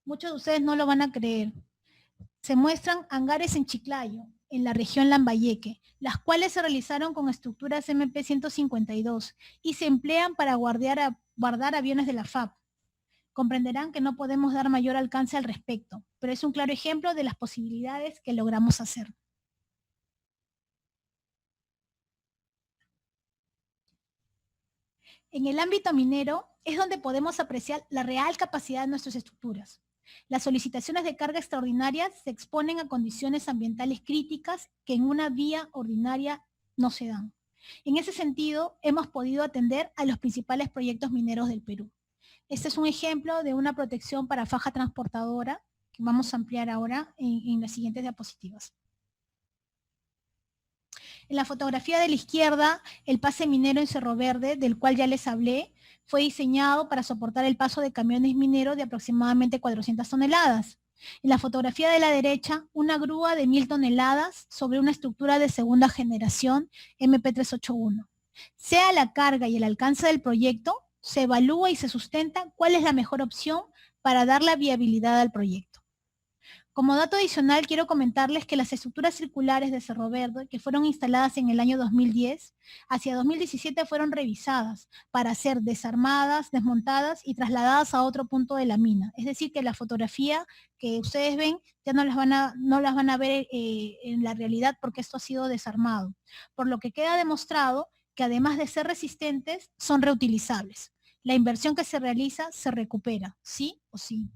muchos de ustedes no lo van a creer. Se muestran hangares en Chiclayo, en la región Lambayeque, las cuales se realizaron con estructuras MP-152 y se emplean para guardar aviones de la FAB. Comprenderán que no podemos dar mayor alcance al respecto, pero es un claro ejemplo de las posibilidades que logramos hacer. En el ámbito minero es donde podemos apreciar la real capacidad de nuestras estructuras. Las solicitaciones de carga extraordinaria se exponen a condiciones ambientales críticas que en una vía ordinaria no se dan. En ese sentido, hemos podido atender a los principales proyectos mineros del Perú. Este es un ejemplo de una protección para faja transportadora que vamos a ampliar ahora en las siguientes diapositivas. En la fotografía de la izquierda, el pase minero en Cerro Verde, del cual ya les hablé, fue diseñado para soportar el paso de camiones mineros de aproximadamente 400 toneladas. En la fotografía de la derecha, una grúa de 1000 toneladas sobre una estructura de segunda generación MP381. Sea la carga y el alcance del proyecto, se evalúa y se sustenta cuál es la mejor opción para dar la viabilidad al proyecto. Como dato adicional, quiero comentarles que las estructuras circulares de Cerro Verde, que fueron instaladas en el año 2010, hacia 2017 fueron revisadas para ser desarmadas, desmontadas y trasladadas a otro punto de la mina. Es decir, que la fotografía que ustedes ven ya no las van a ver en la realidad porque esto ha sido desarmado. Por lo que queda demostrado que además de ser resistentes, son reutilizables. La inversión que se realiza se recupera, sí o sí.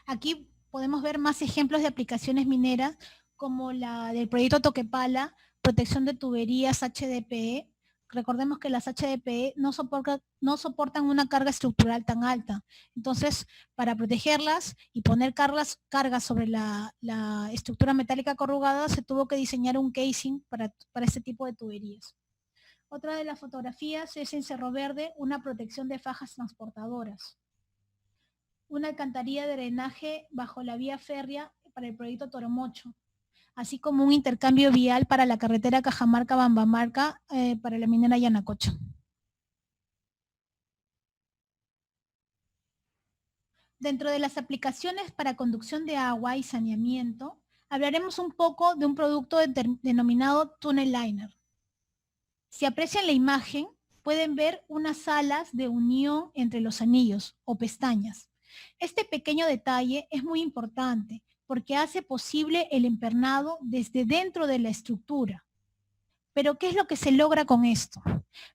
Aquí podemos ver más ejemplos de aplicaciones mineras como la del proyecto Toquepala, protección de tuberías HDPE. Recordemos que las HDPE no soportan una carga estructural tan alta. Entonces, para protegerlas y poner cargas sobre la estructura metálica corrugada, se tuvo que diseñar un casing para este tipo de tuberías. Otra de las fotografías es en Cerro Verde, una protección de fajas transportadoras. Una alcantarilla de drenaje bajo la vía férrea para el proyecto Toromocho, así como un intercambio vial para la carretera Cajamarca-Bambamarca para la minera Yanacocha. Dentro de las aplicaciones para conducción de agua y saneamiento, Hablaremos un poco de un producto denominado Tunnel Liner. Si aprecian la imagen, pueden ver unas alas de unión entre los anillos o pestañas. Este pequeño detalle es muy importante porque hace posible el empernado desde dentro de la estructura. Pero ¿qué es lo que se logra con esto?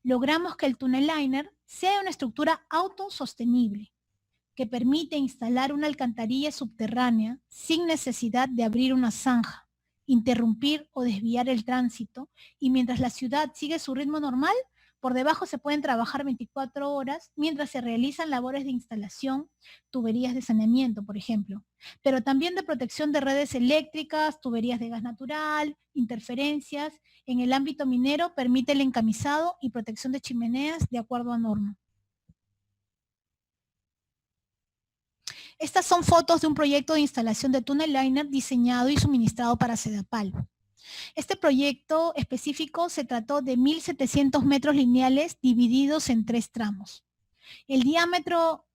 Logramos que el Tunnel Liner sea una estructura autosostenible que permite instalar una alcantarilla subterránea sin necesidad de abrir una zanja, interrumpir o desviar el tránsito, y mientras la ciudad sigue su ritmo normal, por debajo se pueden trabajar 24 horas mientras se realizan labores de instalación, tuberías de saneamiento, por ejemplo, pero también de protección de redes eléctricas, tuberías de gas natural, interferencias. En el ámbito minero permite el encamisado y protección de chimeneas de acuerdo a norma. Estas son fotos de un proyecto de instalación de Tunnel Liner diseñado y suministrado para Sedapal. Este proyecto específico se trató de 1.700 metros lineales divididos en 3 tramos. El diámetro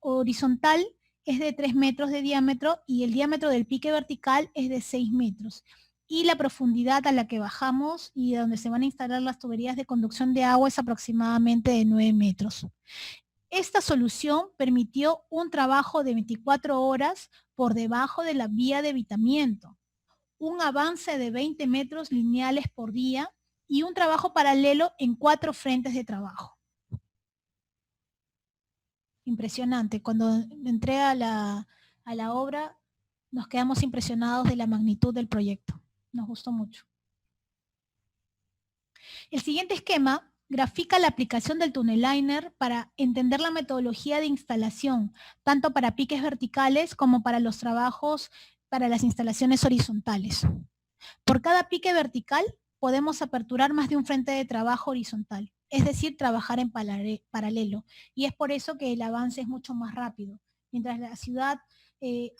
horizontal es de 3 metros de diámetro y el diámetro del pique vertical es de 6 metros. Y la profundidad a la que bajamos y donde se van a instalar las tuberías de conducción de agua es aproximadamente de 9 metros. Esta solución permitió un trabajo de 24 horas por debajo de la vía de evitamiento, un avance de 20 metros lineales por día y un trabajo paralelo en 4 frentes de trabajo. Impresionante. Cuando entré a la obra nos quedamos impresionados de la magnitud del proyecto. Nos gustó mucho. El siguiente esquema grafica la aplicación del Tunnel Liner para entender la metodología de instalación, tanto para piques verticales como para los trabajos para las instalaciones horizontales. Por cada pique vertical podemos aperturar más de un frente de trabajo horizontal, es decir, trabajar en paralelo. Y es por eso que el avance es mucho más rápido. Mientras la ciudad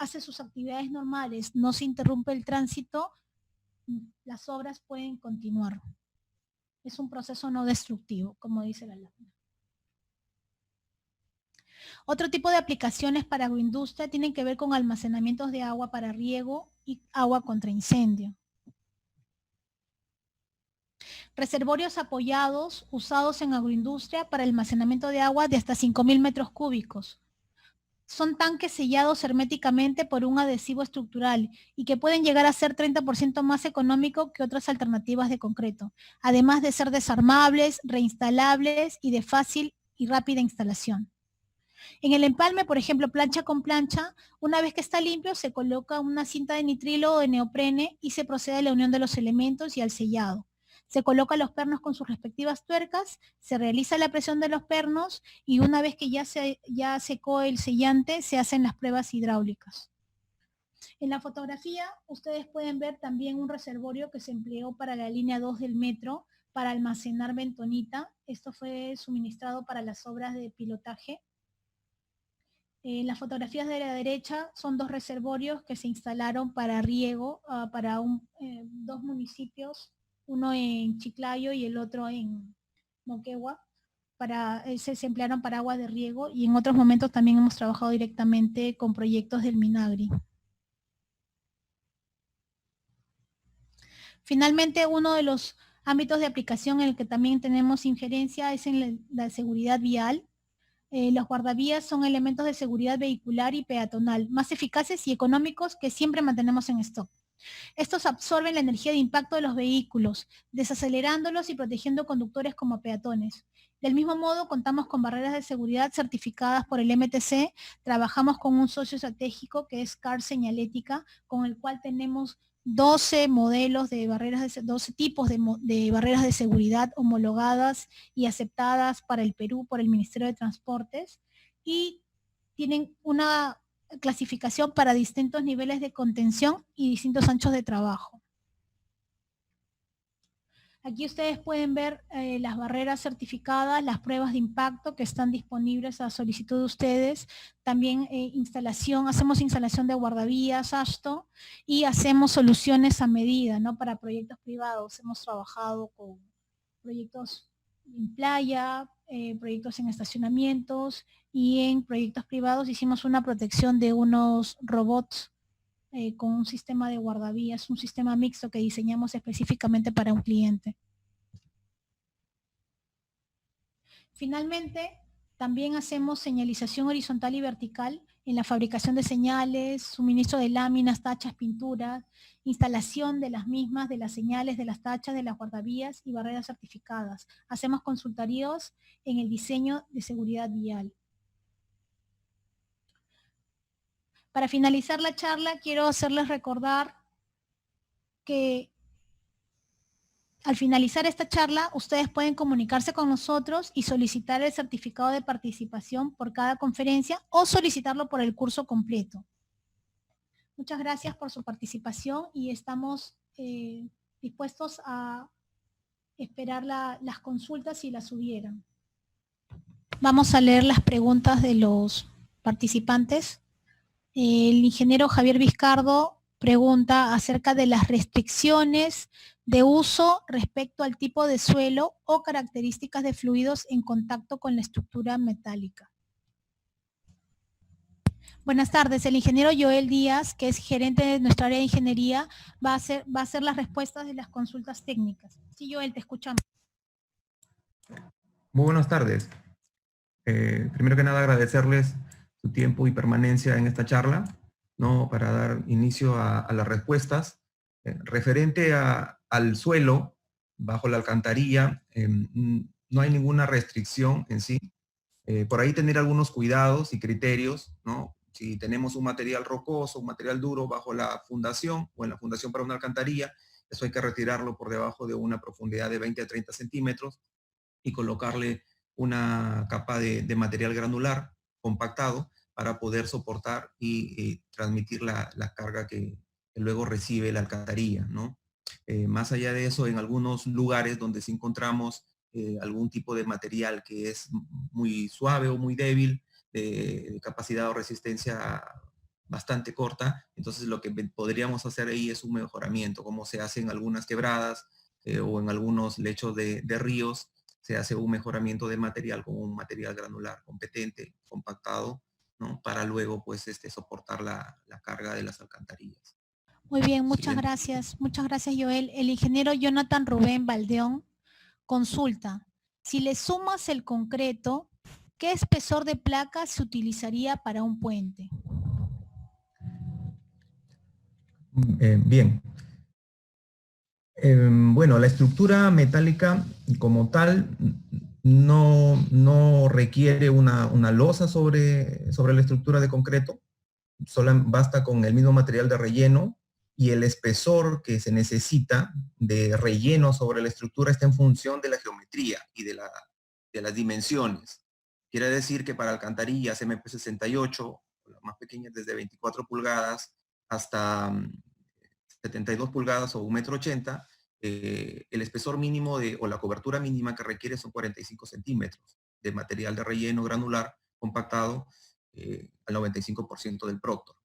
hace sus actividades normales, no se interrumpe el tránsito, las obras pueden continuar. Es un proceso no destructivo, como dice la lámina. Otro tipo de aplicaciones para agroindustria tienen que ver con almacenamientos de agua para riego y agua contra incendio. Reservorios apoyados usados en agroindustria para almacenamiento de agua de hasta 5.000 metros cúbicos. Son tanques sellados herméticamente por un adhesivo estructural y que pueden llegar a ser 30% más económico que otras alternativas de concreto, además de ser desarmables, reinstalables y de fácil y rápida instalación. En el empalme, por ejemplo, plancha con plancha, una vez que está limpio se coloca una cinta de nitrilo o de neoprene y se procede a la unión de los elementos y al sellado. Se colocan los pernos con sus respectivas tuercas, se realiza la presión de los pernos y una vez que ya secó el sellante, se hacen las pruebas hidráulicas. En la fotografía, ustedes pueden ver también un reservorio que se empleó para la línea 2 del metro para almacenar bentonita. Esto fue suministrado para las obras de pilotaje. Las fotografías de la derecha son 2 reservorios que se instalaron para riego para 2 municipios, uno en Chiclayo y el otro en Moquegua. Se emplearon para agua de riego y en otros momentos también hemos trabajado directamente con proyectos del Minagri. Finalmente, uno de los ámbitos de aplicación en el que también tenemos injerencia es en la seguridad vial. Los guardavías son elementos de seguridad vehicular y peatonal, más eficaces y económicos que siempre mantenemos en stock. Estos absorben la energía de impacto de los vehículos, desacelerándolos y protegiendo conductores como peatones. Del mismo modo, contamos con barreras de seguridad certificadas por el MTC. Trabajamos con un socio estratégico que es CAR Señalética, con el cual tenemos 12 modelos de barreras, 12 tipos de barreras de seguridad homologadas y aceptadas para el Perú por el Ministerio de Transportes y tienen una clasificación para distintos niveles de contención y distintos anchos de trabajo. Aquí ustedes pueden ver las barreras certificadas, las pruebas de impacto que están disponibles a solicitud de ustedes. También hacemos instalación de guardavías, ASHTO, y hacemos soluciones a medida, ¿no? Para proyectos privados. Hemos trabajado con proyectos en playa, proyectos en estacionamientos y en proyectos privados hicimos una protección de unos robots con un sistema de guardavías, un sistema mixto que diseñamos específicamente para un cliente. Finalmente, también hacemos señalización horizontal y vertical en la fabricación de señales, suministro de láminas, tachas, pinturas, instalación de las mismas, de las señales, de las tachas, de las guardavías y barreras certificadas. Hacemos consultorios en el diseño de seguridad vial. Para finalizar la charla, quiero hacerles recordar que al finalizar esta charla, ustedes pueden comunicarse con nosotros y solicitar el certificado de participación por cada conferencia o solicitarlo por el curso completo. Muchas gracias por su participación y estamos dispuestos a esperar las consultas si las hubieran. Vamos a leer las preguntas de los participantes. El ingeniero Javier Vizcardo pregunta acerca de las restricciones de uso respecto al tipo de suelo o características de fluidos en contacto con la estructura metálica. Buenas tardes, el ingeniero Joel Díaz, que es gerente de nuestra área de ingeniería, va a hacer las respuestas de las consultas técnicas. Sí, Joel, te escuchamos. Muy buenas tardes. Primero que nada, agradecerles su tiempo y permanencia en esta charla, ¿no? Para dar inicio a las respuestas. Referente al suelo, bajo la alcantarilla, no hay ninguna restricción en sí. Por ahí tener algunos cuidados y criterios, ¿no? Si tenemos un material rocoso, un material duro bajo la fundación o en la fundación para una alcantarilla, eso hay que retirarlo por debajo de una profundidad de 20 a 30 centímetros y colocarle una capa de material granular compactado para poder soportar y transmitir la carga que luego recibe la alcantarilla, ¿no? Más allá de eso, en algunos lugares donde sí encontramos algún tipo de material que es muy suave o muy débil, de capacidad o resistencia bastante corta, entonces lo que podríamos hacer ahí es un mejoramiento, como se hace en algunas quebradas o en algunos lechos de ríos, se hace un mejoramiento del material con un material granular competente, compactado, ¿no? Para luego pues soportar la carga de las alcantarillas. Muy bien, muchas gracias. Muchas gracias, Joel. El ingeniero Jonathan Rubén Valdeón consulta, si le sumas el concreto, ¿qué espesor de placa se utilizaría para un puente? Bien. Bueno, la estructura metálica como tal no requiere una losa sobre la estructura de concreto. Solo basta con el mismo material de relleno y el espesor que se necesita de relleno sobre la estructura está en función de la geometría y de las dimensiones. Quiere decir que para alcantarillas MP68, las más pequeñas desde 24 pulgadas hasta 72 pulgadas o 1,80 m, el espesor mínimo o la cobertura mínima que requiere son 45 centímetros de material de relleno granular compactado al 95% del proctor.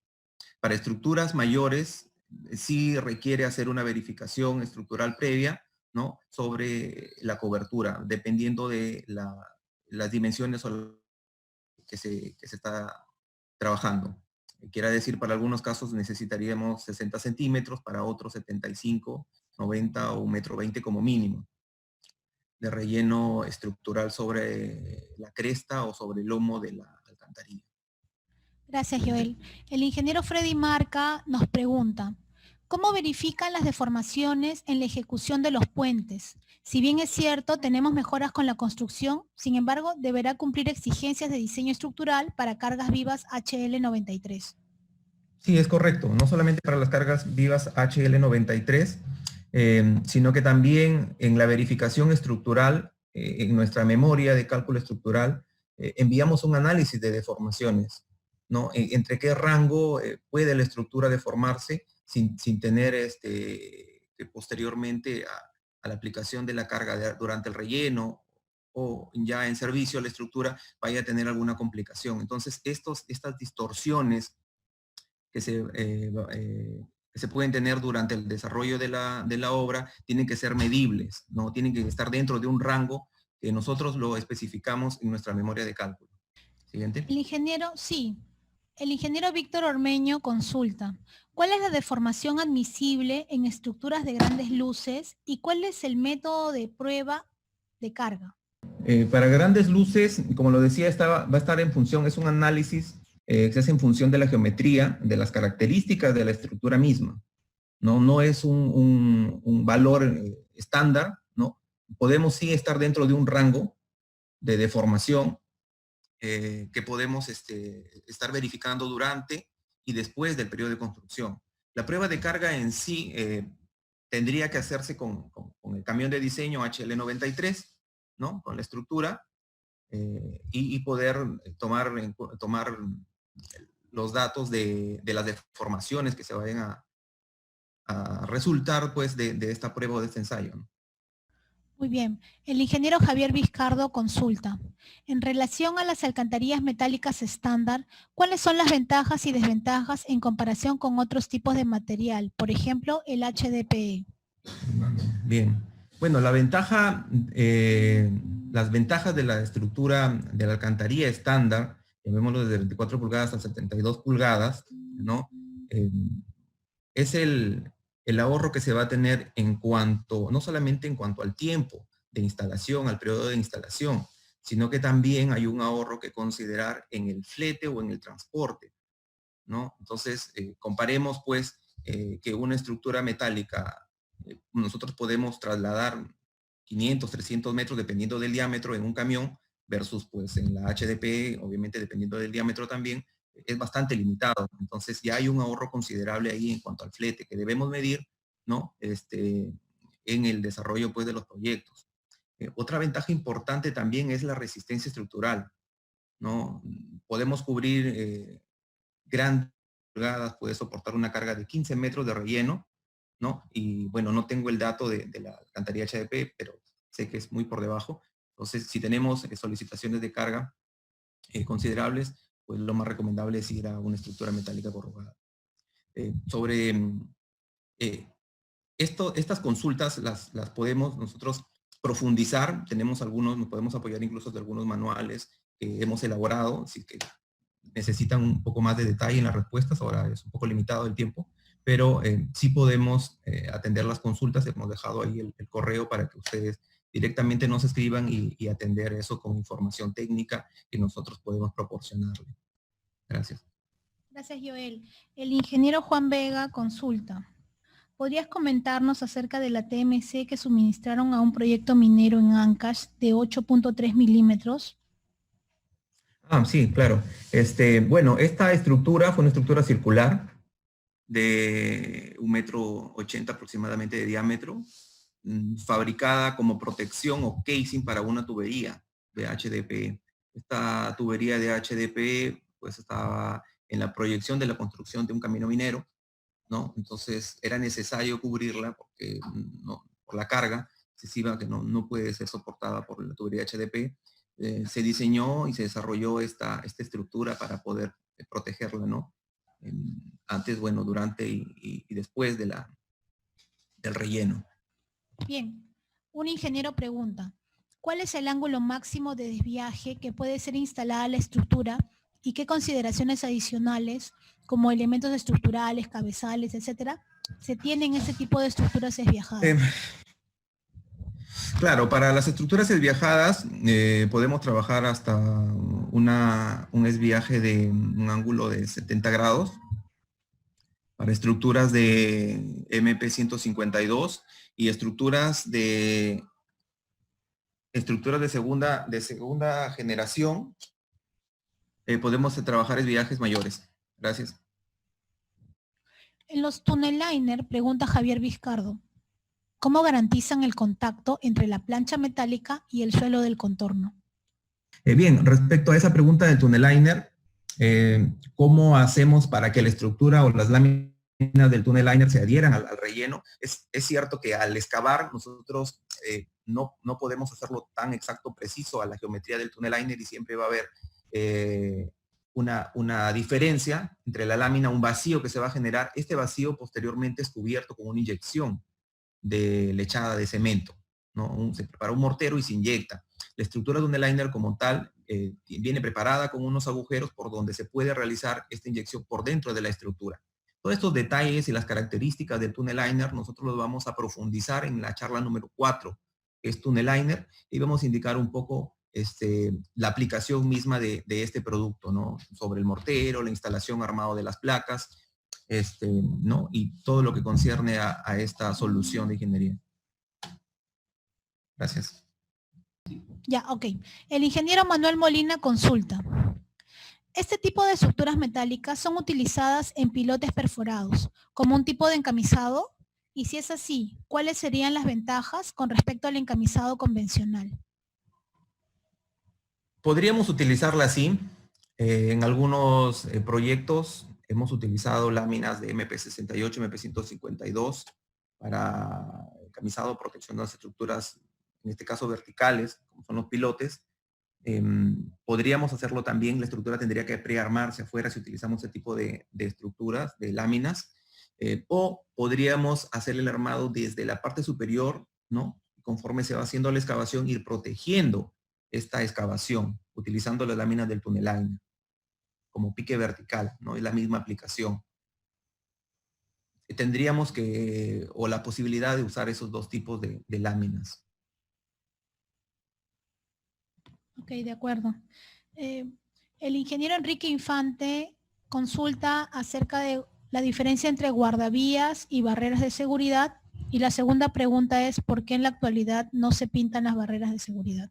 Para estructuras mayores, sí requiere hacer una verificación estructural previa, ¿no? Sobre la cobertura, dependiendo de las dimensiones que se está trabajando. Quiere decir, para algunos casos necesitaríamos 60 centímetros, para otros 75, 90 o 1,20 m como mínimo de relleno estructural sobre la cresta o sobre el lomo de la alcantarilla. Gracias, Joel. El ingeniero Freddy Marca nos pregunta, ¿cómo verifican las deformaciones en la ejecución de los puentes? Si bien es cierto, tenemos mejoras con la construcción, sin embargo, deberá cumplir exigencias de diseño estructural para cargas vivas HL93. Sí, es correcto. No solamente para las cargas vivas HL93, sino que también en la verificación estructural, en nuestra memoria de cálculo estructural, enviamos un análisis de deformaciones, ¿no? Entre qué rango puede la estructura deformarse sin tener que posteriormente a la aplicación de la carga durante el relleno o ya en servicio la estructura vaya a tener alguna complicación. Entonces, estas distorsiones que se pueden tener durante el desarrollo de la obra tienen que ser medibles, ¿no? Tienen que estar dentro de un rango que nosotros lo especificamos en nuestra memoria de cálculo. Siguiente. El ingeniero, sí. El ingeniero Víctor Ormeño consulta, ¿cuál es la deformación admisible en estructuras de grandes luces y cuál es el método de prueba de carga? Para grandes luces, como lo decía, va a estar en función, es un análisis que se hace en función de la geometría, de las características de la estructura misma. No es un valor estándar, ¿no? Podemos sí estar dentro de un rango de deformación que podemos estar verificando durante y después del periodo de construcción. La prueba de carga en sí tendría que hacerse con el camión de diseño HL93, ¿no? Con la estructura y poder tomar los datos de las deformaciones que se vayan a resultar pues de esta prueba o de este ensayo, ¿no? Muy bien. El ingeniero Javier Vizcardo consulta. En relación a las alcantarillas metálicas estándar, ¿cuáles son las ventajas y desventajas en comparación con otros tipos de material? Por ejemplo, el HDPE. Bien. Bueno, las ventajas de la estructura de la alcantarilla estándar, llamémoslo desde 24 pulgadas a 72 pulgadas, ¿no? Es el ahorro que se va a tener no solamente en cuanto al tiempo de instalación, al periodo de instalación, sino que también hay un ahorro que considerar en el flete o en el transporte, ¿no? Entonces, comparemos pues que una estructura metálica, nosotros podemos trasladar 500, 300 metros dependiendo del diámetro en un camión versus pues en la HDP, obviamente dependiendo del diámetro también, es bastante limitado. Entonces ya hay un ahorro considerable ahí en cuanto al flete que debemos medir, ¿no? En el desarrollo pues de los proyectos. Otra ventaja importante también es la resistencia estructural, ¿no? Podemos cubrir grandes pulgadas, puede soportar una carga de 15 metros de relleno, ¿no? Y bueno, no tengo el dato de la alcantarilla HDP, pero sé que es muy por debajo. Entonces, si tenemos solicitaciones de carga considerables, pues lo más recomendable es ir a una estructura metálica corrugada. Sobre estas consultas las podemos nosotros profundizar, nos podemos apoyar incluso de algunos manuales que hemos elaborado, así que necesitan un poco más de detalle en las respuestas, ahora es un poco limitado el tiempo, pero sí podemos atender las consultas, hemos dejado ahí el correo para que ustedes directamente nos escriban y atender eso con información técnica que nosotros podemos proporcionarle. Gracias. Gracias, Joel. El ingeniero Juan Vega consulta. ¿Podrías comentarnos acerca de la TMC que suministraron a un proyecto minero en Ancash de 8.3 milímetros? Sí, claro. Bueno, esta estructura fue una estructura circular de 1,80 m aproximadamente de diámetro, fabricada como protección o casing para una tubería de HDPE. Esta tubería de HDPE pues estaba en la proyección de la construcción de un camino minero, ¿no? Entonces era necesario cubrirla porque por la carga excesiva que no puede ser soportada por la tubería HDPE. Se diseñó y se desarrolló esta estructura para poder protegerla, ¿no? Antes, bueno, durante y después del relleno. Bien, un ingeniero pregunta, ¿cuál es el ángulo máximo de desviaje que puede ser instalada a la estructura y qué consideraciones adicionales, como elementos estructurales, cabezales, etcétera, se tienen en este tipo de estructuras desviajadas? Claro, para las estructuras desviajadas podemos trabajar hasta un desviaje de un ángulo de 70 grados. Para estructuras de MP152 y estructuras de segunda generación, podemos trabajar desviajes mayores. Gracias. En los tunnel liner, pregunta Javier Vizcardo, ¿cómo garantizan el contacto entre la plancha metálica y el suelo del contorno? Bien, respecto a esa pregunta del tunnel liner, ¿cómo hacemos para que la estructura o las láminas del tunnel liner se adhieran al relleno? Es cierto que al excavar nosotros no podemos hacerlo tan exacto, preciso a la geometría del tunnel liner y siempre va a haber una diferencia entre la lámina, un vacío que se va a generar. Este vacío posteriormente es cubierto con una inyección de lechada de cemento, ¿no? Se prepara un mortero y se inyecta. La estructura de un liner como tal viene preparada con unos agujeros por donde se puede realizar esta inyección por dentro de la estructura. Todos estos detalles y las características del tunnel liner nosotros los vamos a profundizar en la charla número 4, que es tunnel liner, y vamos a indicar un poco la aplicación misma de este producto, ¿no? Sobre el mortero, la instalación armado de las placas, ¿no? Y todo lo que concierne a esta solución de ingeniería. Gracias. Ya, ok. El ingeniero Manuel Molina consulta. Este tipo de estructuras metálicas son utilizadas en pilotes perforados, como un tipo de encamisado, y si es así, ¿cuáles serían las ventajas con respecto al encamisado convencional? Podríamos utilizarla así. En algunos proyectos hemos utilizado láminas de MP68, MP152 para encamisado, protección de las estructuras, en este caso verticales, como son los pilotes. Podríamos hacerlo también, la estructura tendría que prearmarse afuera si utilizamos ese tipo de estructuras, de láminas, o podríamos hacer el armado desde la parte superior, ¿no? Conforme se va haciendo la excavación, ir protegiendo esta excavación, utilizando las láminas del tunnel liner, como pique vertical, ¿no? Es la misma aplicación. Tendríamos o la posibilidad de usar esos dos tipos de láminas. Ok, de acuerdo. El ingeniero Enrique Infante consulta acerca de la diferencia entre guardavías y barreras de seguridad, y la segunda pregunta es ¿por qué en la actualidad no se pintan las barreras de seguridad?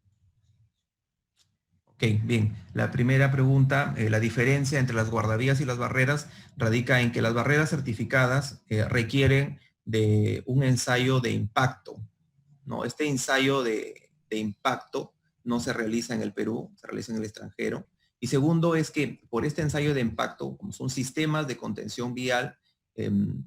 Ok, bien. La primera pregunta, la diferencia entre las guardavías y las barreras radica en que las barreras certificadas requieren de un ensayo de impacto, ¿no? Este ensayo de impacto no se realiza en el Perú, se realiza en el extranjero. Y segundo es que por este ensayo de impacto, como son sistemas de contención vial,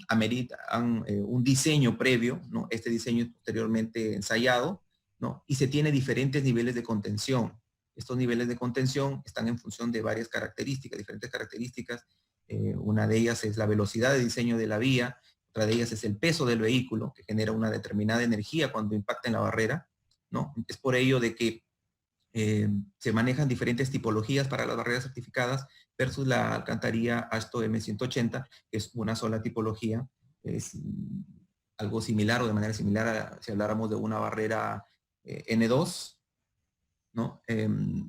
ameritan un diseño previo, ¿no? Este diseño es posteriormente ensayado, ¿no? Y se tiene diferentes niveles de contención. Estos niveles de contención están en función de varias características, diferentes características. Una de ellas es la velocidad de diseño de la vía, otra de ellas es el peso del vehículo, que genera una determinada energía cuando impacta en la barrera, ¿no? Es por ello de que se manejan diferentes tipologías para las barreras certificadas versus la alcantarilla ASTO M180, que es una sola tipología. Es algo similar o de manera similar a si habláramos de una barrera N2, ¿no?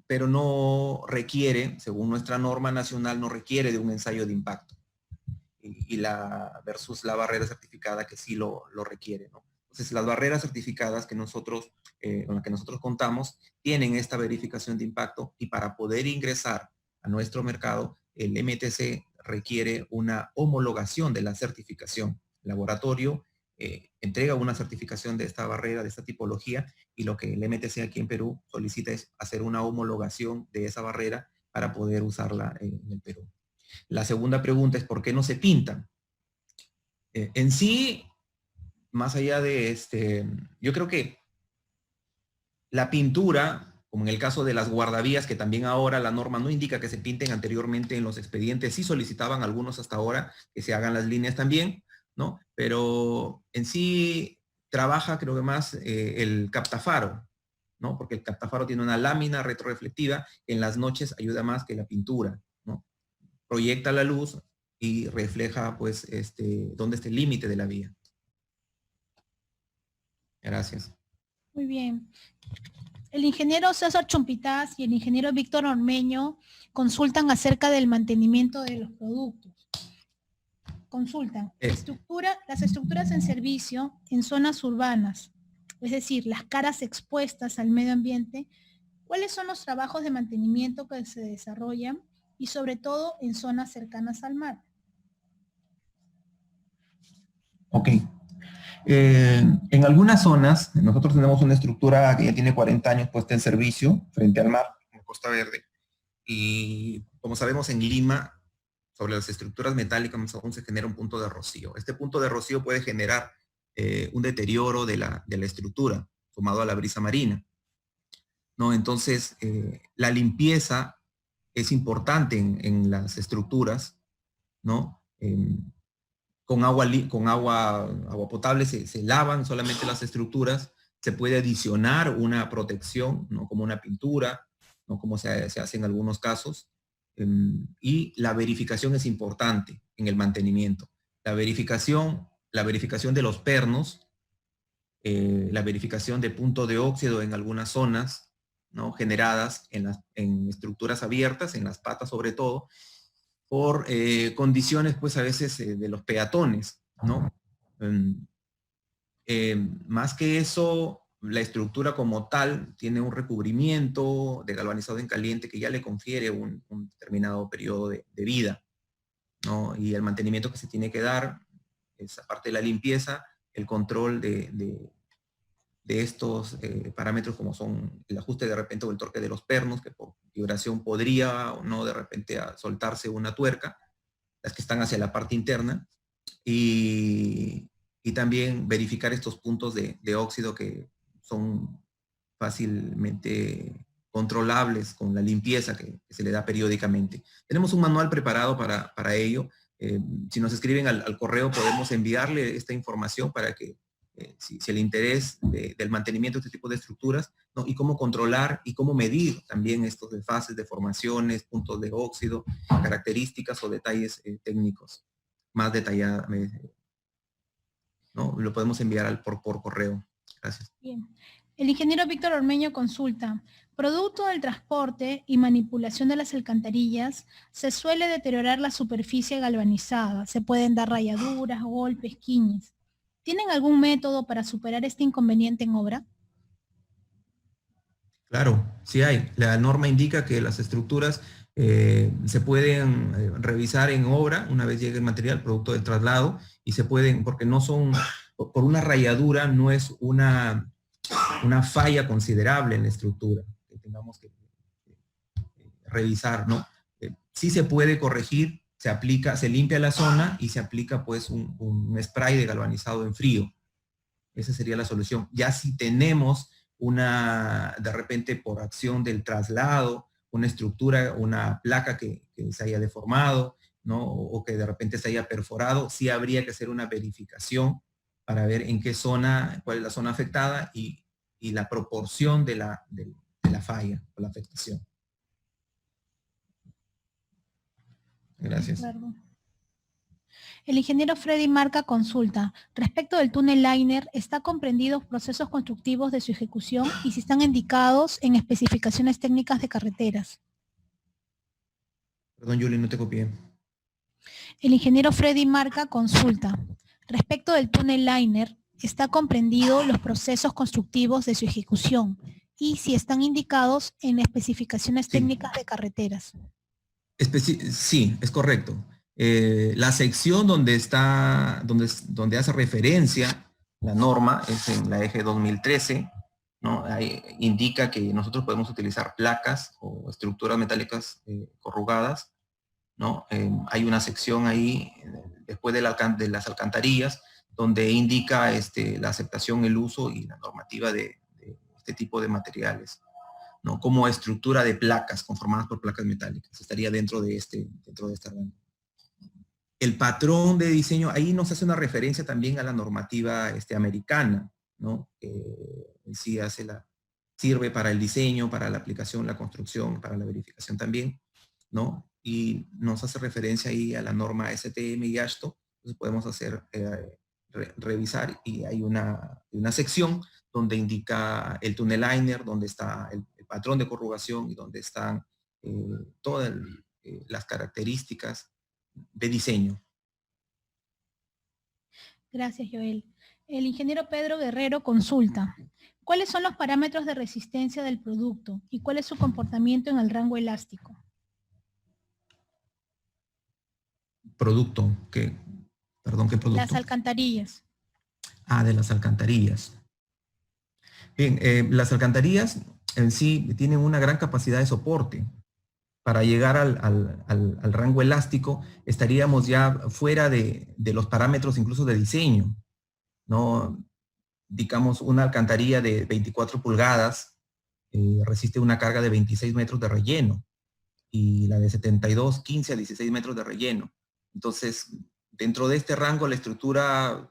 Pero no requiere, según nuestra norma nacional, no requiere de un ensayo de impacto. Versus la barrera certificada que sí lo requiere, ¿no? Entonces, las barreras certificadas que nosotros, con las que nosotros contamos, tienen esta verificación de impacto, y para poder ingresar a nuestro mercado, el MTC requiere una homologación de la certificación. El laboratorio entrega una certificación de esta barrera, de esta tipología, y lo que el MTC aquí en Perú solicita es hacer una homologación de esa barrera para poder usarla en el Perú. La segunda pregunta es ¿por qué no se pintan? En sí, más allá de yo creo que la pintura, como en el caso de las guardavías, que también ahora la norma no indica que se pinten, anteriormente en los expedientes sí solicitaban algunos hasta ahora que se hagan las líneas también, ¿no? Pero en sí trabaja, creo que más, el captafaro, ¿no? Porque el captafaro tiene una lámina retroreflectiva que en las noches ayuda más que la pintura, ¿no? Proyecta la luz y refleja, pues, dónde está el límite de la vía. Gracias. Muy bien. El ingeniero César Chompitaz y el ingeniero Víctor Ormeño consultan acerca del mantenimiento de los productos. Consultan las estructuras en servicio en zonas urbanas, es decir, las caras expuestas al medio ambiente. ¿Cuáles son los trabajos de mantenimiento que se desarrollan y sobre todo en zonas cercanas al mar? Ok. En algunas zonas, nosotros tenemos una estructura que ya tiene 40 años puesta en servicio frente al mar, en Costa Verde, y como sabemos en Lima, sobre las estructuras metálicas aún se genera un punto de rocío. Este punto de rocío puede generar un deterioro de la estructura, sumado a la brisa marina, ¿no? Entonces, la limpieza es importante en las estructuras, ¿no? Con agua potable se lavan solamente las estructuras, se puede adicionar una protección, ¿no? Como una pintura, ¿no? Como se hace en algunos casos. Y la verificación es importante en el mantenimiento. La verificación de los pernos, la verificación de punto de óxido en algunas zonas, ¿no? Generadas en estructuras abiertas, en las patas sobre todo, por condiciones pues a veces de los peatones, ¿no? Más que eso, la estructura como tal tiene un recubrimiento de galvanizado en caliente que ya le confiere un determinado periodo de vida, ¿no? Y el mantenimiento que se tiene que dar es, aparte de la limpieza, el control de estos parámetros como son el ajuste de repente o el torque de los pernos, que por vibración podría o no de repente soltarse una tuerca, las que están hacia la parte interna, y también verificar estos puntos de óxido que son fácilmente controlables con la limpieza que se le da periódicamente. Tenemos un manual preparado para ello. Si nos escriben al correo podemos enviarle esta información para que si el interés del mantenimiento de este tipo de estructuras, ¿no? Y cómo controlar y cómo medir también estos desfases, deformaciones, puntos de óxido, características o detalles técnicos más detallados, ¿no? Lo podemos enviar por correo. Gracias. Bien. El ingeniero Víctor Ormeño consulta, producto del transporte y manipulación de las alcantarillas, se suele deteriorar la superficie galvanizada, se pueden dar rayaduras, golpes, quiñes. ¿Tienen algún método para superar este inconveniente en obra? Claro, sí hay. La norma indica que las estructuras se pueden revisar en obra una vez llegue el material, producto del traslado, y se pueden, porque no son, por una rayadura no es una falla considerable en la estructura que tengamos que revisar, ¿no? Sí se puede corregir, se aplica, se limpia la zona y se aplica pues un spray de galvanizado en frío. Esa sería la solución. Ya si tenemos de repente por acción del traslado, una estructura, una placa que se haya deformado, ¿no? O que de repente se haya perforado, sí habría que hacer una verificación para ver en qué zona, cuál es la zona afectada y la proporción de la falla o la afectación. Gracias. El ingeniero Freddy Marca consulta, respecto del túnel liner, ¿está comprendidos procesos constructivos de su ejecución y si están indicados en especificaciones técnicas de carreteras? Perdón, Julie, no te copié. El ingeniero Freddy Marca consulta, respecto del túnel liner, ¿está comprendido los procesos constructivos de su ejecución y si están indicados en especificaciones técnicas de carreteras? Sí, es correcto. La sección donde hace referencia la norma es en la eje 2013, ¿no? Ahí indica que nosotros podemos utilizar placas o estructuras metálicas corrugadas, ¿no? Hay una sección ahí después de las alcantarillas donde indica la aceptación, el uso y la normativa de este tipo de materiales, ¿no? Como estructura de placas conformadas por placas metálicas. Estaría dentro de esta rango. El patrón de diseño, ahí nos hace una referencia también a la normativa americana, ¿no? Sí sirve para el diseño, para la aplicación, la construcción, para la verificación también, ¿no? Y nos hace referencia ahí a la norma STM y AASHTO. Entonces podemos revisar y hay una sección donde indica el túnel liner, donde está el patrón de corrugación y donde están todas las características de diseño. Gracias, Joel. El ingeniero Pedro Guerrero consulta, ¿cuáles son los parámetros de resistencia del producto y cuál es su comportamiento en el rango elástico? ¿Producto? Perdón, ¿qué producto? Las alcantarillas. De las alcantarillas. Bien, las alcantarillas en sí tienen una gran capacidad de soporte. Para llegar al rango elástico estaríamos ya fuera de los parámetros incluso de diseño, ¿no? Digamos, una alcantarilla de 24 pulgadas resiste una carga de 26 metros de relleno y la de 72, 15 a 16 metros de relleno. Entonces, dentro de este rango la estructura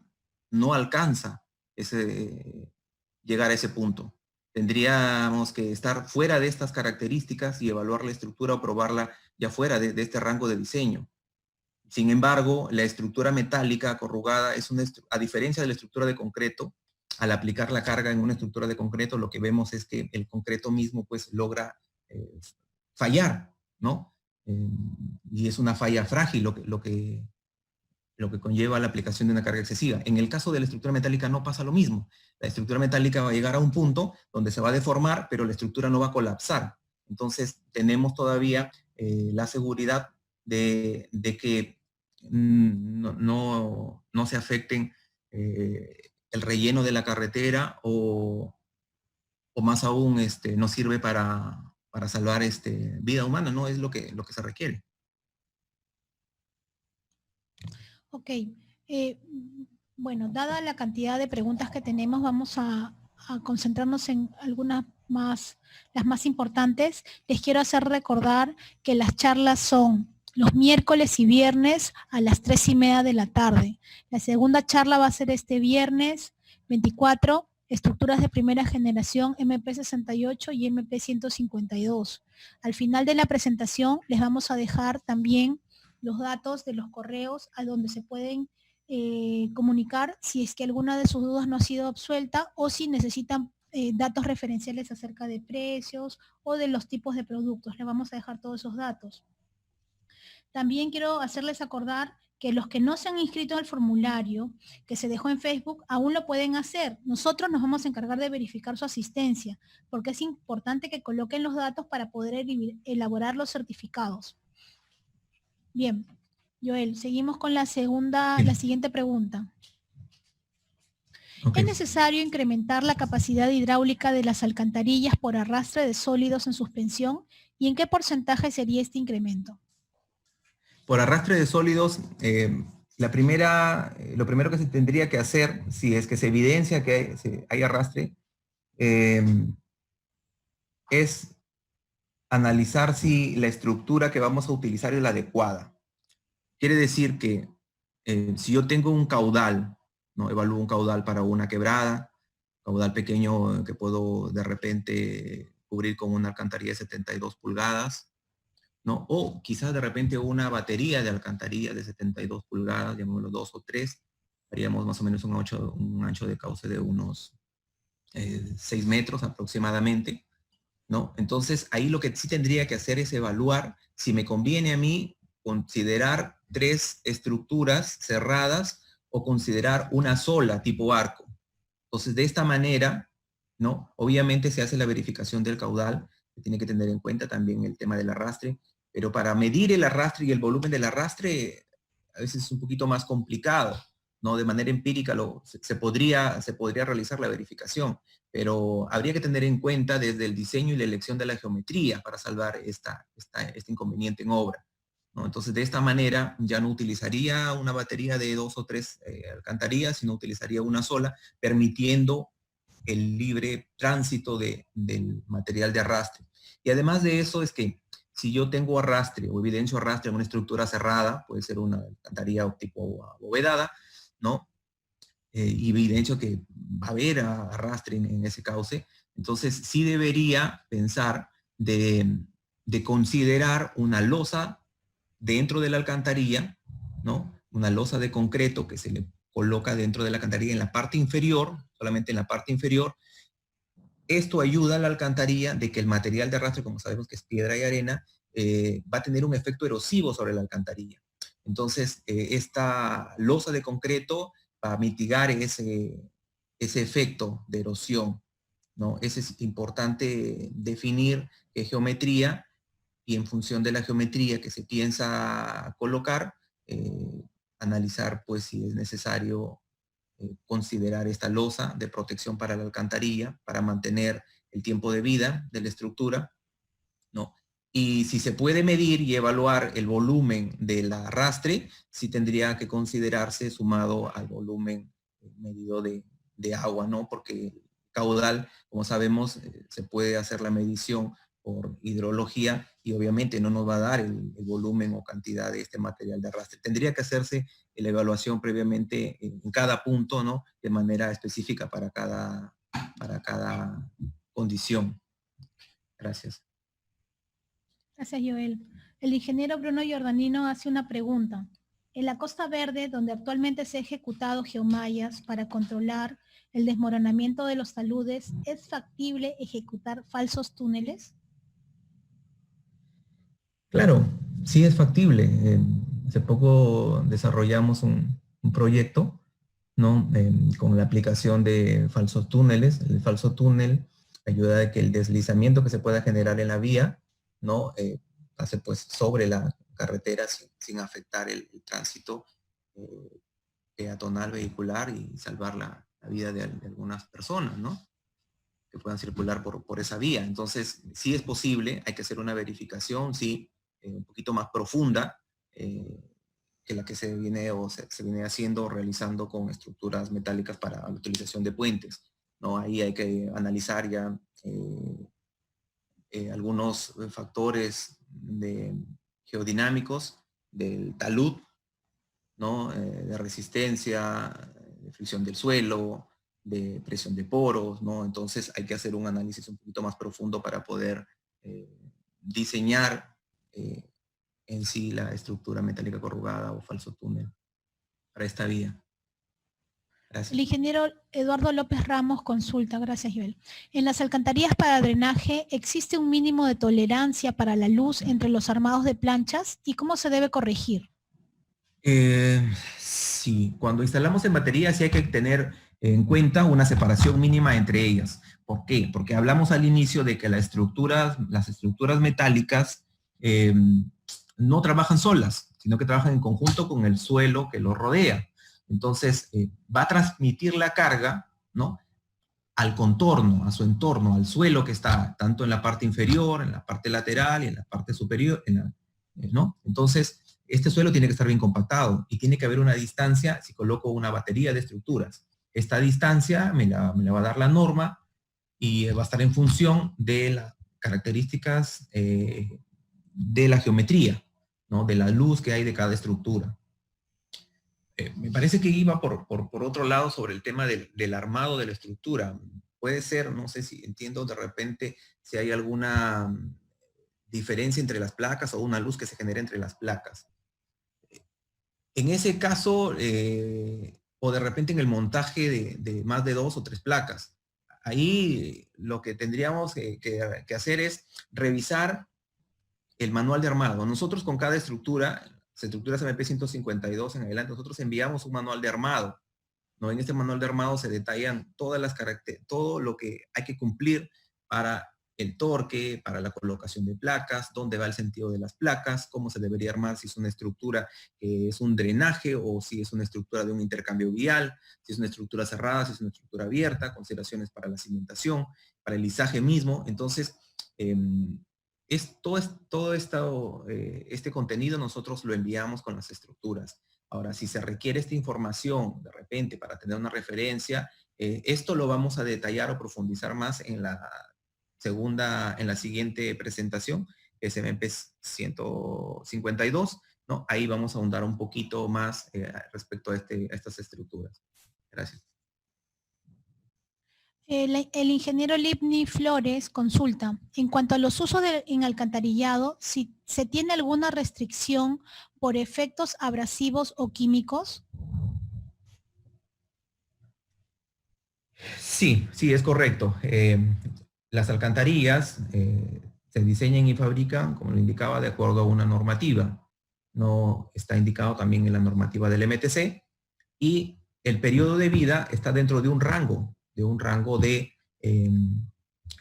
no alcanza llegar a ese punto. tendríamos que estar fuera de estas características y evaluar la estructura o probarla ya fuera de este rango de diseño. Sin embargo, la estructura metálica corrugada es a diferencia de la estructura de concreto, al aplicar la carga en una estructura de concreto, lo que vemos es que el concreto mismo pues logra fallar, ¿no? Y es una falla frágil lo que conlleva la aplicación de una carga excesiva. En el caso de la estructura metálica no pasa lo mismo. La estructura metálica va a llegar a un punto donde se va a deformar, pero la estructura no va a colapsar. Entonces tenemos todavía la seguridad de que no se afecten el relleno de la carretera o más aún no sirve para salvar vida humana, no es lo que se requiere. Ok. Bueno, dada la cantidad de preguntas que tenemos, vamos a concentrarnos en algunas más, las más importantes. Les quiero hacer recordar que las charlas son los miércoles y viernes a las 3:30 de la tarde. La segunda charla va a ser este viernes 24, estructuras de primera generación MP68 y MP152. Al final de la presentación les vamos a dejar también los datos de los correos a donde se pueden comunicar si es que alguna de sus dudas no ha sido absuelta o si necesitan datos referenciales acerca de precios o de los tipos de productos. Les vamos a dejar todos esos datos. También quiero hacerles acordar que los que no se han inscrito al formulario que se dejó en Facebook aún lo pueden hacer. Nosotros nos vamos a encargar de verificar su asistencia, porque es importante que coloquen los datos para poder elaborar los certificados. Bien, Joel, seguimos con la siguiente pregunta. Okay. ¿Es necesario incrementar la capacidad hidráulica de las alcantarillas por arrastre de sólidos en suspensión? ¿Y en qué porcentaje sería este incremento? Por arrastre de sólidos, lo primero que se tendría que hacer, si es que se evidencia que hay arrastre, es analizar si la estructura que vamos a utilizar es la adecuada. Quiere decir que si yo tengo un caudal, ¿no? Evalúo un caudal para una quebrada, caudal pequeño que puedo de repente cubrir con una alcantarilla de 72 pulgadas, ¿no? O quizás de repente una batería de alcantarilla de 72 pulgadas, llamémoslo 2 o 3, haríamos más o menos un ancho de cauce de unos 6 metros aproximadamente, ¿no? Entonces ahí lo que sí tendría que hacer es evaluar si me conviene a mí considerar 3 estructuras cerradas o considerar una sola tipo arco. Entonces de esta manera, ¿no? Obviamente se hace la verificación del caudal, se tiene que tener en cuenta también el tema del arrastre, pero para medir el arrastre y el volumen del arrastre a veces es un poquito más complicado, ¿no? De manera empírica se podría realizar la verificación, pero habría que tener en cuenta desde el diseño y la elección de la geometría para salvar este inconveniente en obra, ¿no? Entonces de esta manera ya no utilizaría una batería de 2 o 3 alcantarillas, sino utilizaría una sola, permitiendo el libre tránsito del material de arrastre. Y además de eso es que si yo tengo arrastre o evidencio arrastre en una estructura cerrada, puede ser una alcantarilla tipo abovedada, ¿no? Y evidencio que va a haber arrastre en ese cauce, entonces sí debería pensar de considerar una losa dentro de la alcantarilla, ¿no? Una losa de concreto que se le coloca dentro de la alcantarilla en la parte inferior, solamente en la parte inferior. Esto ayuda a la alcantarilla de que el material de arrastre, como sabemos que es piedra y arena, va a tener un efecto erosivo sobre la alcantarilla. Entonces, esta losa de concreto va a mitigar ese efecto de erosión, ¿no? Es importante definir qué geometría y en función de la geometría que se piensa colocar, analizar pues si es necesario considerar esta losa de protección para la alcantarilla, para mantener el tiempo de vida de la estructura, ¿no? Y si se puede medir y evaluar el volumen del arrastre, sí tendría que considerarse sumado al volumen medido de agua, ¿no? Porque el caudal, como sabemos, se puede hacer la medición por hidrología y obviamente no nos va a dar el volumen o cantidad de este material de arrastre. Tendría que hacerse la evaluación previamente en cada punto, ¿no? De manera específica para cada condición. Gracias. Gracias, Joel. El ingeniero Bruno Giordanino hace una pregunta. En la Costa Verde, donde actualmente se ha ejecutado geomallas para controlar el desmoronamiento de los taludes, ¿es factible ejecutar falsos túneles? Claro, sí es factible. Hace poco desarrollamos un proyecto, ¿no? Con la aplicación de falsos túneles. El falso túnel ayuda a que el deslizamiento que se pueda generar en la vía, ¿no? Pase pues sobre la carretera sin afectar el tránsito peatonal vehicular y salvar la vida de algunas personas, ¿no? Que puedan circular por esa vía. Entonces, sí es posible, hay que hacer una verificación, sí, un poquito más profunda que la que se viene haciendo o realizando con estructuras metálicas para la utilización de puentes, ¿no? Ahí hay que analizar ya algunos factores geodinámicos del talud, ¿no? De resistencia, de fricción del suelo, de presión de poros, ¿no? Entonces hay que hacer un análisis un poquito más profundo para poder diseñar en sí la estructura metálica corrugada o falso túnel para esta vía. Gracias. El ingeniero Eduardo López Ramos consulta, gracias Joel. En las alcantarillas para drenaje, ¿existe un mínimo de tolerancia para la luz entre los armados de planchas? ¿Y cómo se debe corregir? Sí, cuando instalamos en baterías sí hay que tener en cuenta una separación mínima entre ellas. ¿Por qué? Porque hablamos al inicio de que las estructuras metálicas no trabajan solas, sino que trabajan en conjunto con el suelo que los rodea. Entonces, va a transmitir la carga, ¿no? Al contorno, a su entorno, al suelo que está tanto en la parte inferior, en la parte lateral y en la parte superior, ¿no? Entonces, este suelo tiene que estar bien compactado y tiene que haber una distancia si coloco una batería de estructuras. Esta distancia me la va a dar la norma y va a estar en función de las características de la geometría, ¿no? De la luz que hay de cada estructura. Me parece que iba por otro lado sobre el tema del armado de la estructura. Puede ser, no sé si entiendo de repente si hay alguna diferencia entre las placas o una luz que se genera entre las placas. En ese caso, o de repente en el montaje de más de 2 o 3 placas, ahí lo que tendríamos que hacer es revisar el manual de armado. Nosotros con cada estructuras MP 152 en adelante, nosotros enviamos un manual de armado, ¿no? En este manual de armado se detallan todas las características, todo lo que hay que cumplir para el torque, para la colocación de placas, dónde va el sentido de las placas, cómo se debería armar, si es una estructura que es un drenaje o si es una estructura de un intercambio vial, si es una estructura cerrada, si es una estructura abierta, consideraciones para la cimentación, para el lisaje mismo. Entonces, todo este contenido nosotros lo enviamos con las estructuras. Ahora, si se requiere esta información de repente para tener una referencia, esto lo vamos a detallar o profundizar más en la siguiente presentación, que es MP 152, ¿no? Ahí vamos a ahondar un poquito más respecto a estas estructuras. Gracias. El ingeniero Lipni Flores consulta, en cuanto a los usos en alcantarillado, si se tiene alguna restricción por efectos abrasivos o químicos. Sí, es correcto. Las alcantarillas se diseñan y fabrican, como lo indicaba, de acuerdo a una normativa. No está indicado también en la normativa del MTC y el periodo de vida está dentro de un rango de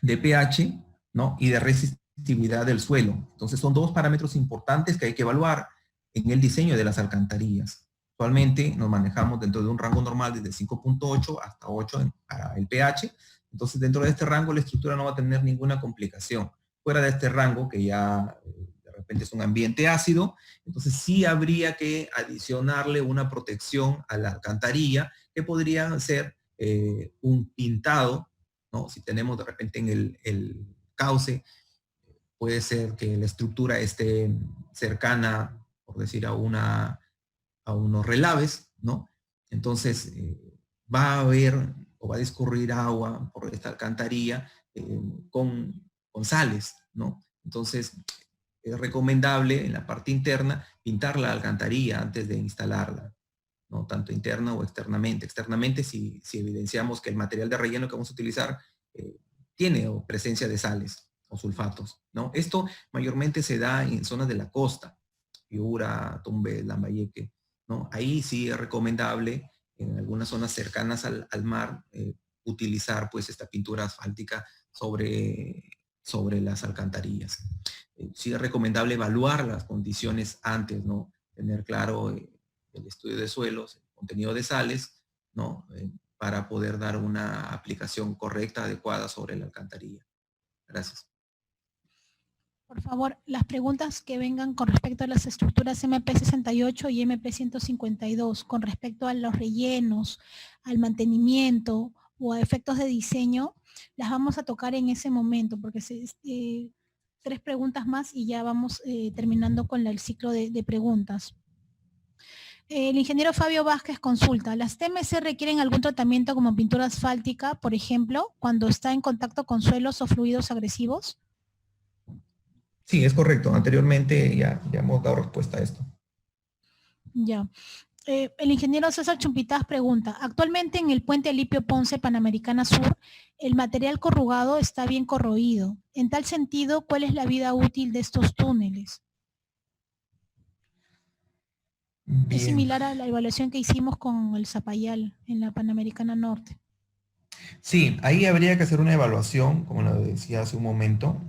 pH, ¿no? Y de resistividad del suelo. Entonces son 2 parámetros importantes que hay que evaluar en el diseño de las alcantarillas. Actualmente nos manejamos dentro de un rango normal desde 5.8 hasta 8 para el pH. Entonces dentro de este rango la estructura no va a tener ninguna complicación. Fuera de este rango, que ya de repente es un ambiente ácido, entonces sí habría que adicionarle una protección a la alcantarilla, que podría ser un pintado, ¿no? Si tenemos de repente en el cauce, puede ser que la estructura esté cercana, por decir, a unos relaves, ¿no? Entonces va a haber o va a discurrir agua por esta alcantarilla, con sales, ¿no? Entonces, es recomendable en la parte interna pintar la alcantarilla antes de instalarla, ¿no? Tanto interna o externamente. Externamente, si evidenciamos que el material de relleno que vamos a utilizar tiene presencia de sales o sulfatos, ¿no? Esto mayormente se da en zonas de la costa, Piura, Tumbes, Lambayeque, ¿no? Ahí sí es recomendable, en algunas zonas cercanas al mar, utilizar pues esta pintura asfáltica sobre las alcantarillas. Sí es recomendable evaluar las condiciones antes, ¿no? Tener claro el estudio de suelos, el contenido de sales, ¿no? Para poder dar una aplicación correcta, adecuada sobre la alcantarilla. Gracias. Por favor, las preguntas que vengan con respecto a las estructuras MP68 y MP152, con respecto a los rellenos, al mantenimiento o a efectos de diseño, las vamos a tocar en ese momento, porque 3 preguntas más y ya vamos terminando con el ciclo de preguntas. El ingeniero Fabio Vázquez consulta, ¿las TMC requieren algún tratamiento como pintura asfáltica, por ejemplo, cuando está en contacto con suelos o fluidos agresivos? Sí, es correcto. Anteriormente ya hemos dado respuesta a esto. Ya. El ingeniero César Chumpitaz pregunta, actualmente en el puente Alipio Ponce Panamericana Sur, el material corrugado está bien corroído. En tal sentido, ¿cuál es la vida útil de estos túneles? Bien. Es similar a la evaluación que hicimos con el Zapayal en la Panamericana Norte. Sí, ahí habría que hacer una evaluación, como lo decía hace un momento,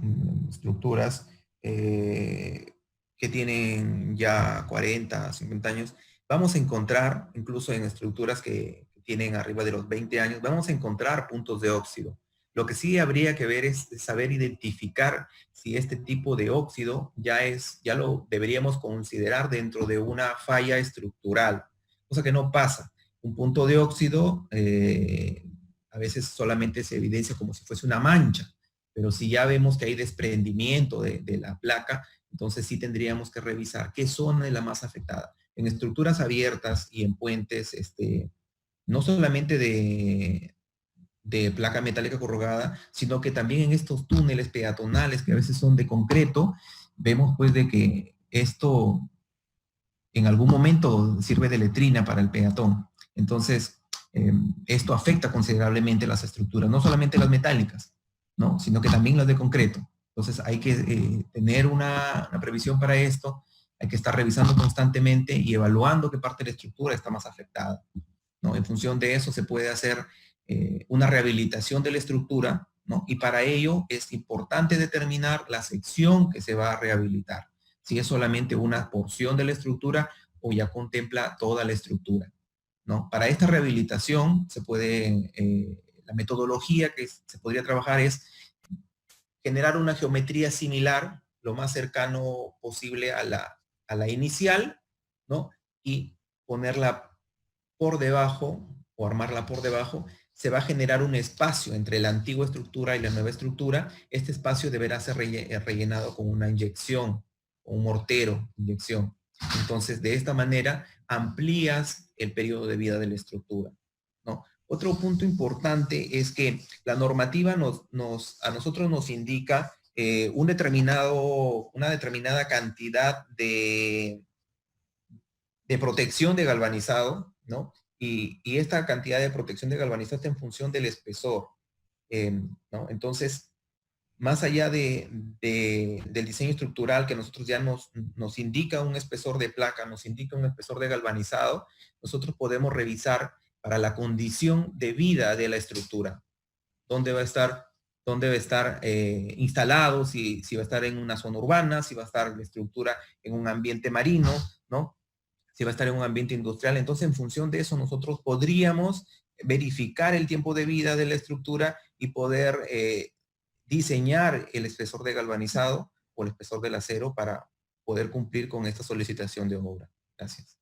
estructuras que tienen ya 40, 50 años. Vamos a encontrar, incluso en estructuras que tienen arriba de los 20 años, vamos a encontrar puntos de óxido. Lo que sí habría que ver es saber identificar si este tipo de óxido ya lo deberíamos considerar dentro de una falla estructural, cosa que no pasa. Un punto de óxido a veces solamente se evidencia como si fuese una mancha, pero si ya vemos que hay desprendimiento de la placa, entonces sí tendríamos que revisar qué zona es la más afectada. En estructuras abiertas y en puentes, no solamente de placa metálica corrugada, sino que también en estos túneles peatonales que a veces son de concreto, vemos pues de que esto en algún momento sirve de letrina para el peatón. Entonces, esto afecta considerablemente las estructuras, no solamente las metálicas, ¿no? Sino que también las de concreto. Entonces hay que tener una previsión para esto, hay que estar revisando constantemente y evaluando qué parte de la estructura está más afectada, ¿no? En función de eso se puede hacer una rehabilitación de la estructura, ¿no? Y para ello es importante determinar la sección que se va a rehabilitar, si es solamente una porción de la estructura o ya contempla toda la estructura, ¿no? Para esta rehabilitación se puede, la metodología que se podría trabajar es generar una geometría similar, lo más cercano posible a la inicial, ¿no? Y ponerla por debajo, o armarla por debajo, se va a generar un espacio entre la antigua estructura y la nueva estructura. Este espacio deberá ser rellenado con una inyección, o un mortero, inyección. Entonces, de esta manera, amplías el periodo de vida de la estructura, ¿no? Otro punto importante es que la normativa a nosotros nos indica una determinada cantidad de protección de galvanizado, ¿no? Y esta cantidad de protección de galvanizado está en función del espesor, ¿no? Entonces, más allá del diseño estructural que nosotros ya nos indica un espesor de placa, nos indica un espesor de galvanizado, nosotros podemos revisar para la condición de vida de la estructura, dónde va a estar instalado, si va a estar en una zona urbana, si va a estar la estructura en un ambiente marino, ¿no? Si va a estar en un ambiente industrial. Entonces, en función de eso, nosotros podríamos verificar el tiempo de vida de la estructura y poder diseñar el espesor de galvanizado o el espesor del acero para poder cumplir con esta solicitación de obra. Gracias.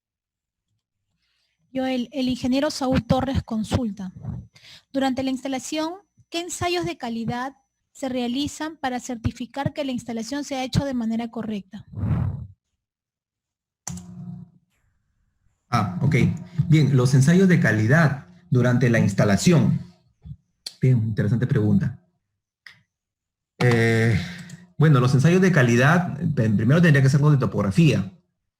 El ingeniero Saúl Torres consulta. Durante la instalación, ¿qué ensayos de calidad se realizan para certificar que la instalación se ha hecho de manera correcta? Ok. Bien, los ensayos de calidad durante la instalación. Bien, interesante pregunta. Bueno, los ensayos de calidad, primero tendría que hacerlo de topografía,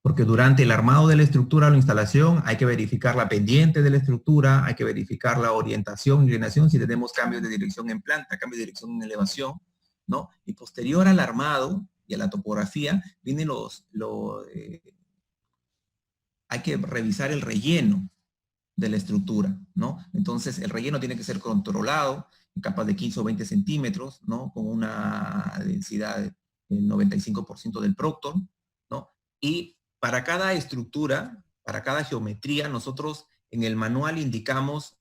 porque durante el armado de la estructura o la instalación hay que verificar la pendiente de la estructura, hay que verificar la orientación, inclinación, si tenemos cambios de dirección en planta, cambios de dirección en elevación, ¿no? Y posterior al armado y a la topografía, vienen hay que revisar el relleno de la estructura, ¿no? Entonces, el relleno tiene que ser controlado en capas de 15 o 20 centímetros, ¿no? Con una densidad del 95% del Proctor, ¿no? Y para cada estructura, para cada geometría, nosotros en el manual indicamos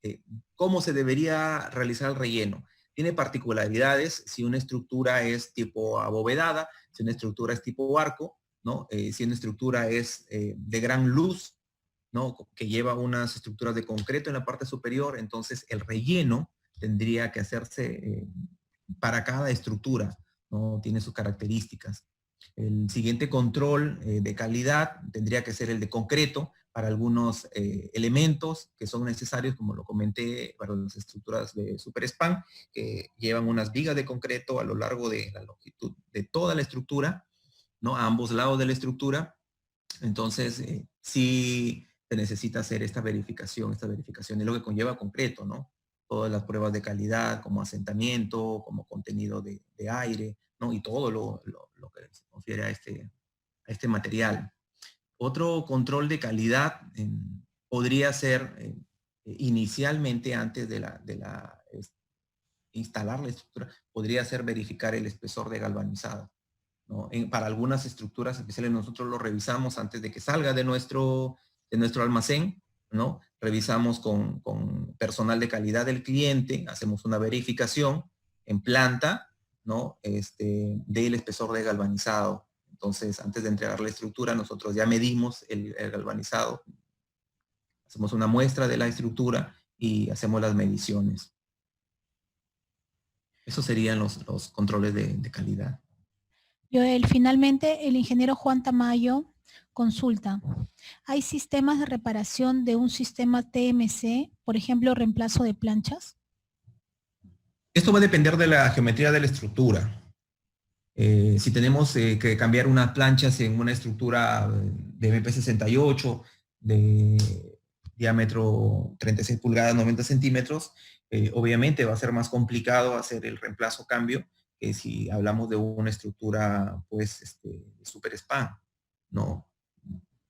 cómo se debería realizar el relleno. Tiene particularidades si una estructura es tipo abovedada, si una estructura es tipo arco, ¿no? Si una estructura es de gran luz, ¿no? Que lleva unas estructuras de concreto en la parte superior, entonces el relleno tendría que hacerse para cada estructura, ¿no? Tiene sus características. El siguiente control de calidad tendría que ser el de concreto para algunos elementos que son necesarios, como lo comenté, para las estructuras de superspan, que llevan unas vigas de concreto a lo largo de la longitud de toda la estructura, ¿no? A ambos lados de la estructura. Entonces, sí se necesita hacer esta verificación es lo que conlleva concreto, ¿no? Todas las pruebas de calidad, como asentamiento, como contenido de aire, ¿no? Y todo lo que se confiere a este material. Otro control de calidad podría ser inicialmente antes de instalar la estructura, podría ser verificar el espesor de galvanizado, ¿no? Para algunas estructuras especiales nosotros lo revisamos antes de que salga de nuestro almacén, ¿no? Revisamos con personal de calidad del cliente, hacemos una verificación en planta, ¿no? Del espesor de galvanizado. Entonces, antes de entregar la estructura, nosotros ya medimos el galvanizado, hacemos una muestra de la estructura y hacemos las mediciones. Esos serían los controles de calidad. Joel, finalmente el ingeniero Juan Tamayo consulta. ¿Hay sistemas de reparación de un sistema TMC, por ejemplo, reemplazo de planchas? Esto va a depender de la geometría de la estructura. Si tenemos que cambiar unas planchas en una estructura de MP68 de diámetro 36 pulgadas, 90 centímetros, obviamente va a ser más complicado hacer el reemplazo cambio que si hablamos de una estructura, pues, super span, ¿no?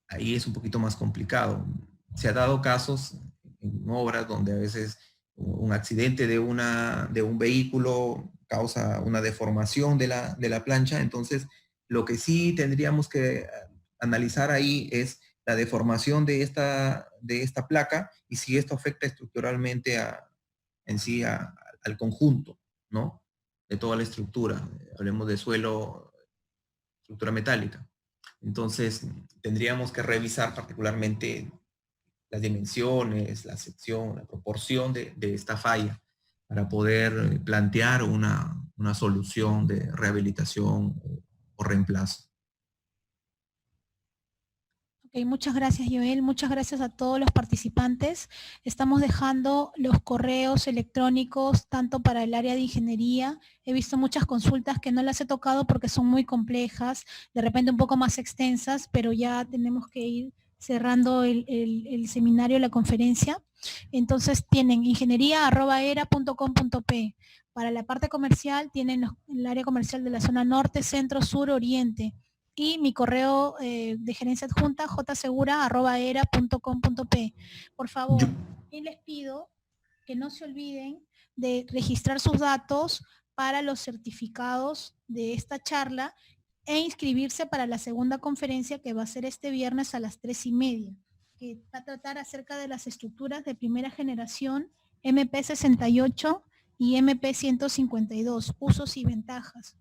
Ahí es un poquito más complicado. Se ha dado casos en obras donde a veces un accidente de un vehículo causa una deformación de la plancha, entonces lo que sí tendríamos que analizar ahí es la deformación de esta placa y si esto afecta estructuralmente al conjunto, ¿no? De toda la estructura. Hablemos de suelo, estructura metálica. Entonces, tendríamos que revisar particularmente las dimensiones, la sección, la proporción de esta falla para poder plantear una solución de rehabilitación o reemplazo. Ok, muchas gracias, Joel. Muchas gracias a todos los participantes. Estamos dejando los correos electrónicos tanto para el área de ingeniería. He visto muchas consultas que no las he tocado porque son muy complejas, de repente un poco más extensas, pero ya tenemos que ir cerrando el seminario, la conferencia. Entonces tienen ingeniería@era.com.p. Para la parte comercial tienen el área comercial de la zona norte, centro, sur, oriente. Y mi correo de gerencia adjunta, jsegura@era.com.p. Por favor, y les pido que no se olviden de registrar sus datos para los certificados de esta charla e inscribirse para la segunda conferencia que va a ser este viernes a las 3:30, que va a tratar acerca de las estructuras de primera generación MP68 y MP152, usos y ventajas.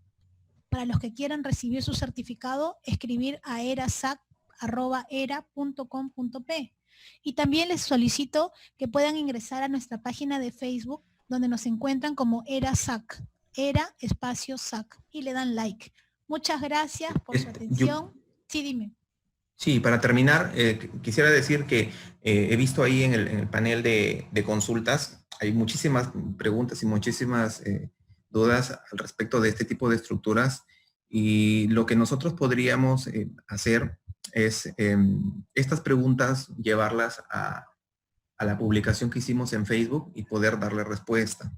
Para los que quieran recibir su certificado, escribir a erasac@era.com.p. Y también les solicito que puedan ingresar a nuestra página de Facebook, donde nos encuentran como ERASAC, ERA espacio SAC, y le dan like. Muchas gracias por su atención. Sí, dime. Sí, para terminar, quisiera decir que he visto ahí en el panel de consultas, hay muchísimas preguntas y muchísimas dudas al respecto de este tipo de estructuras, y lo que nosotros podríamos hacer es estas preguntas llevarlas a la publicación que hicimos en Facebook y poder darle respuesta,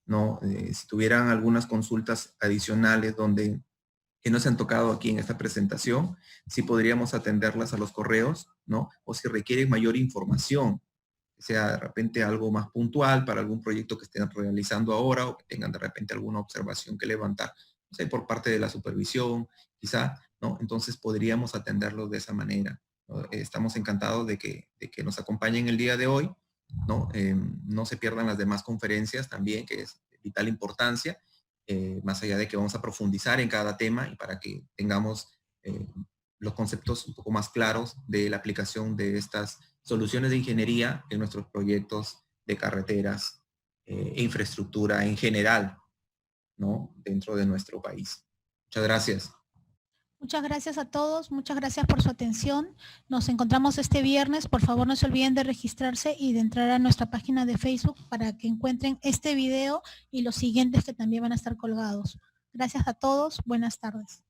¿no? Si tuvieran algunas consultas adicionales que no se han tocado aquí en esta presentación, sí podríamos atenderlas a los correos, ¿no? O si requieren mayor información, que sea de repente algo más puntual para algún proyecto que estén realizando ahora, o que tengan de repente alguna observación que levantar, no sé, por parte de la supervisión, quizá, ¿no? Entonces podríamos atenderlos de esa manera, ¿no? Estamos encantados de que nos acompañen el día de hoy, ¿no? No se pierdan las demás conferencias también, que es de vital importancia, más allá de que vamos a profundizar en cada tema y para que tengamos los conceptos un poco más claros de la aplicación de estas soluciones de ingeniería en nuestros proyectos de carreteras e infraestructura en general, ¿no? Dentro de nuestro país. Muchas gracias. Muchas gracias a todos, muchas gracias por su atención. Nos encontramos este viernes. Por favor, no se olviden de registrarse y de entrar a nuestra página de Facebook para que encuentren este video y los siguientes que también van a estar colgados. Gracias a todos, buenas tardes.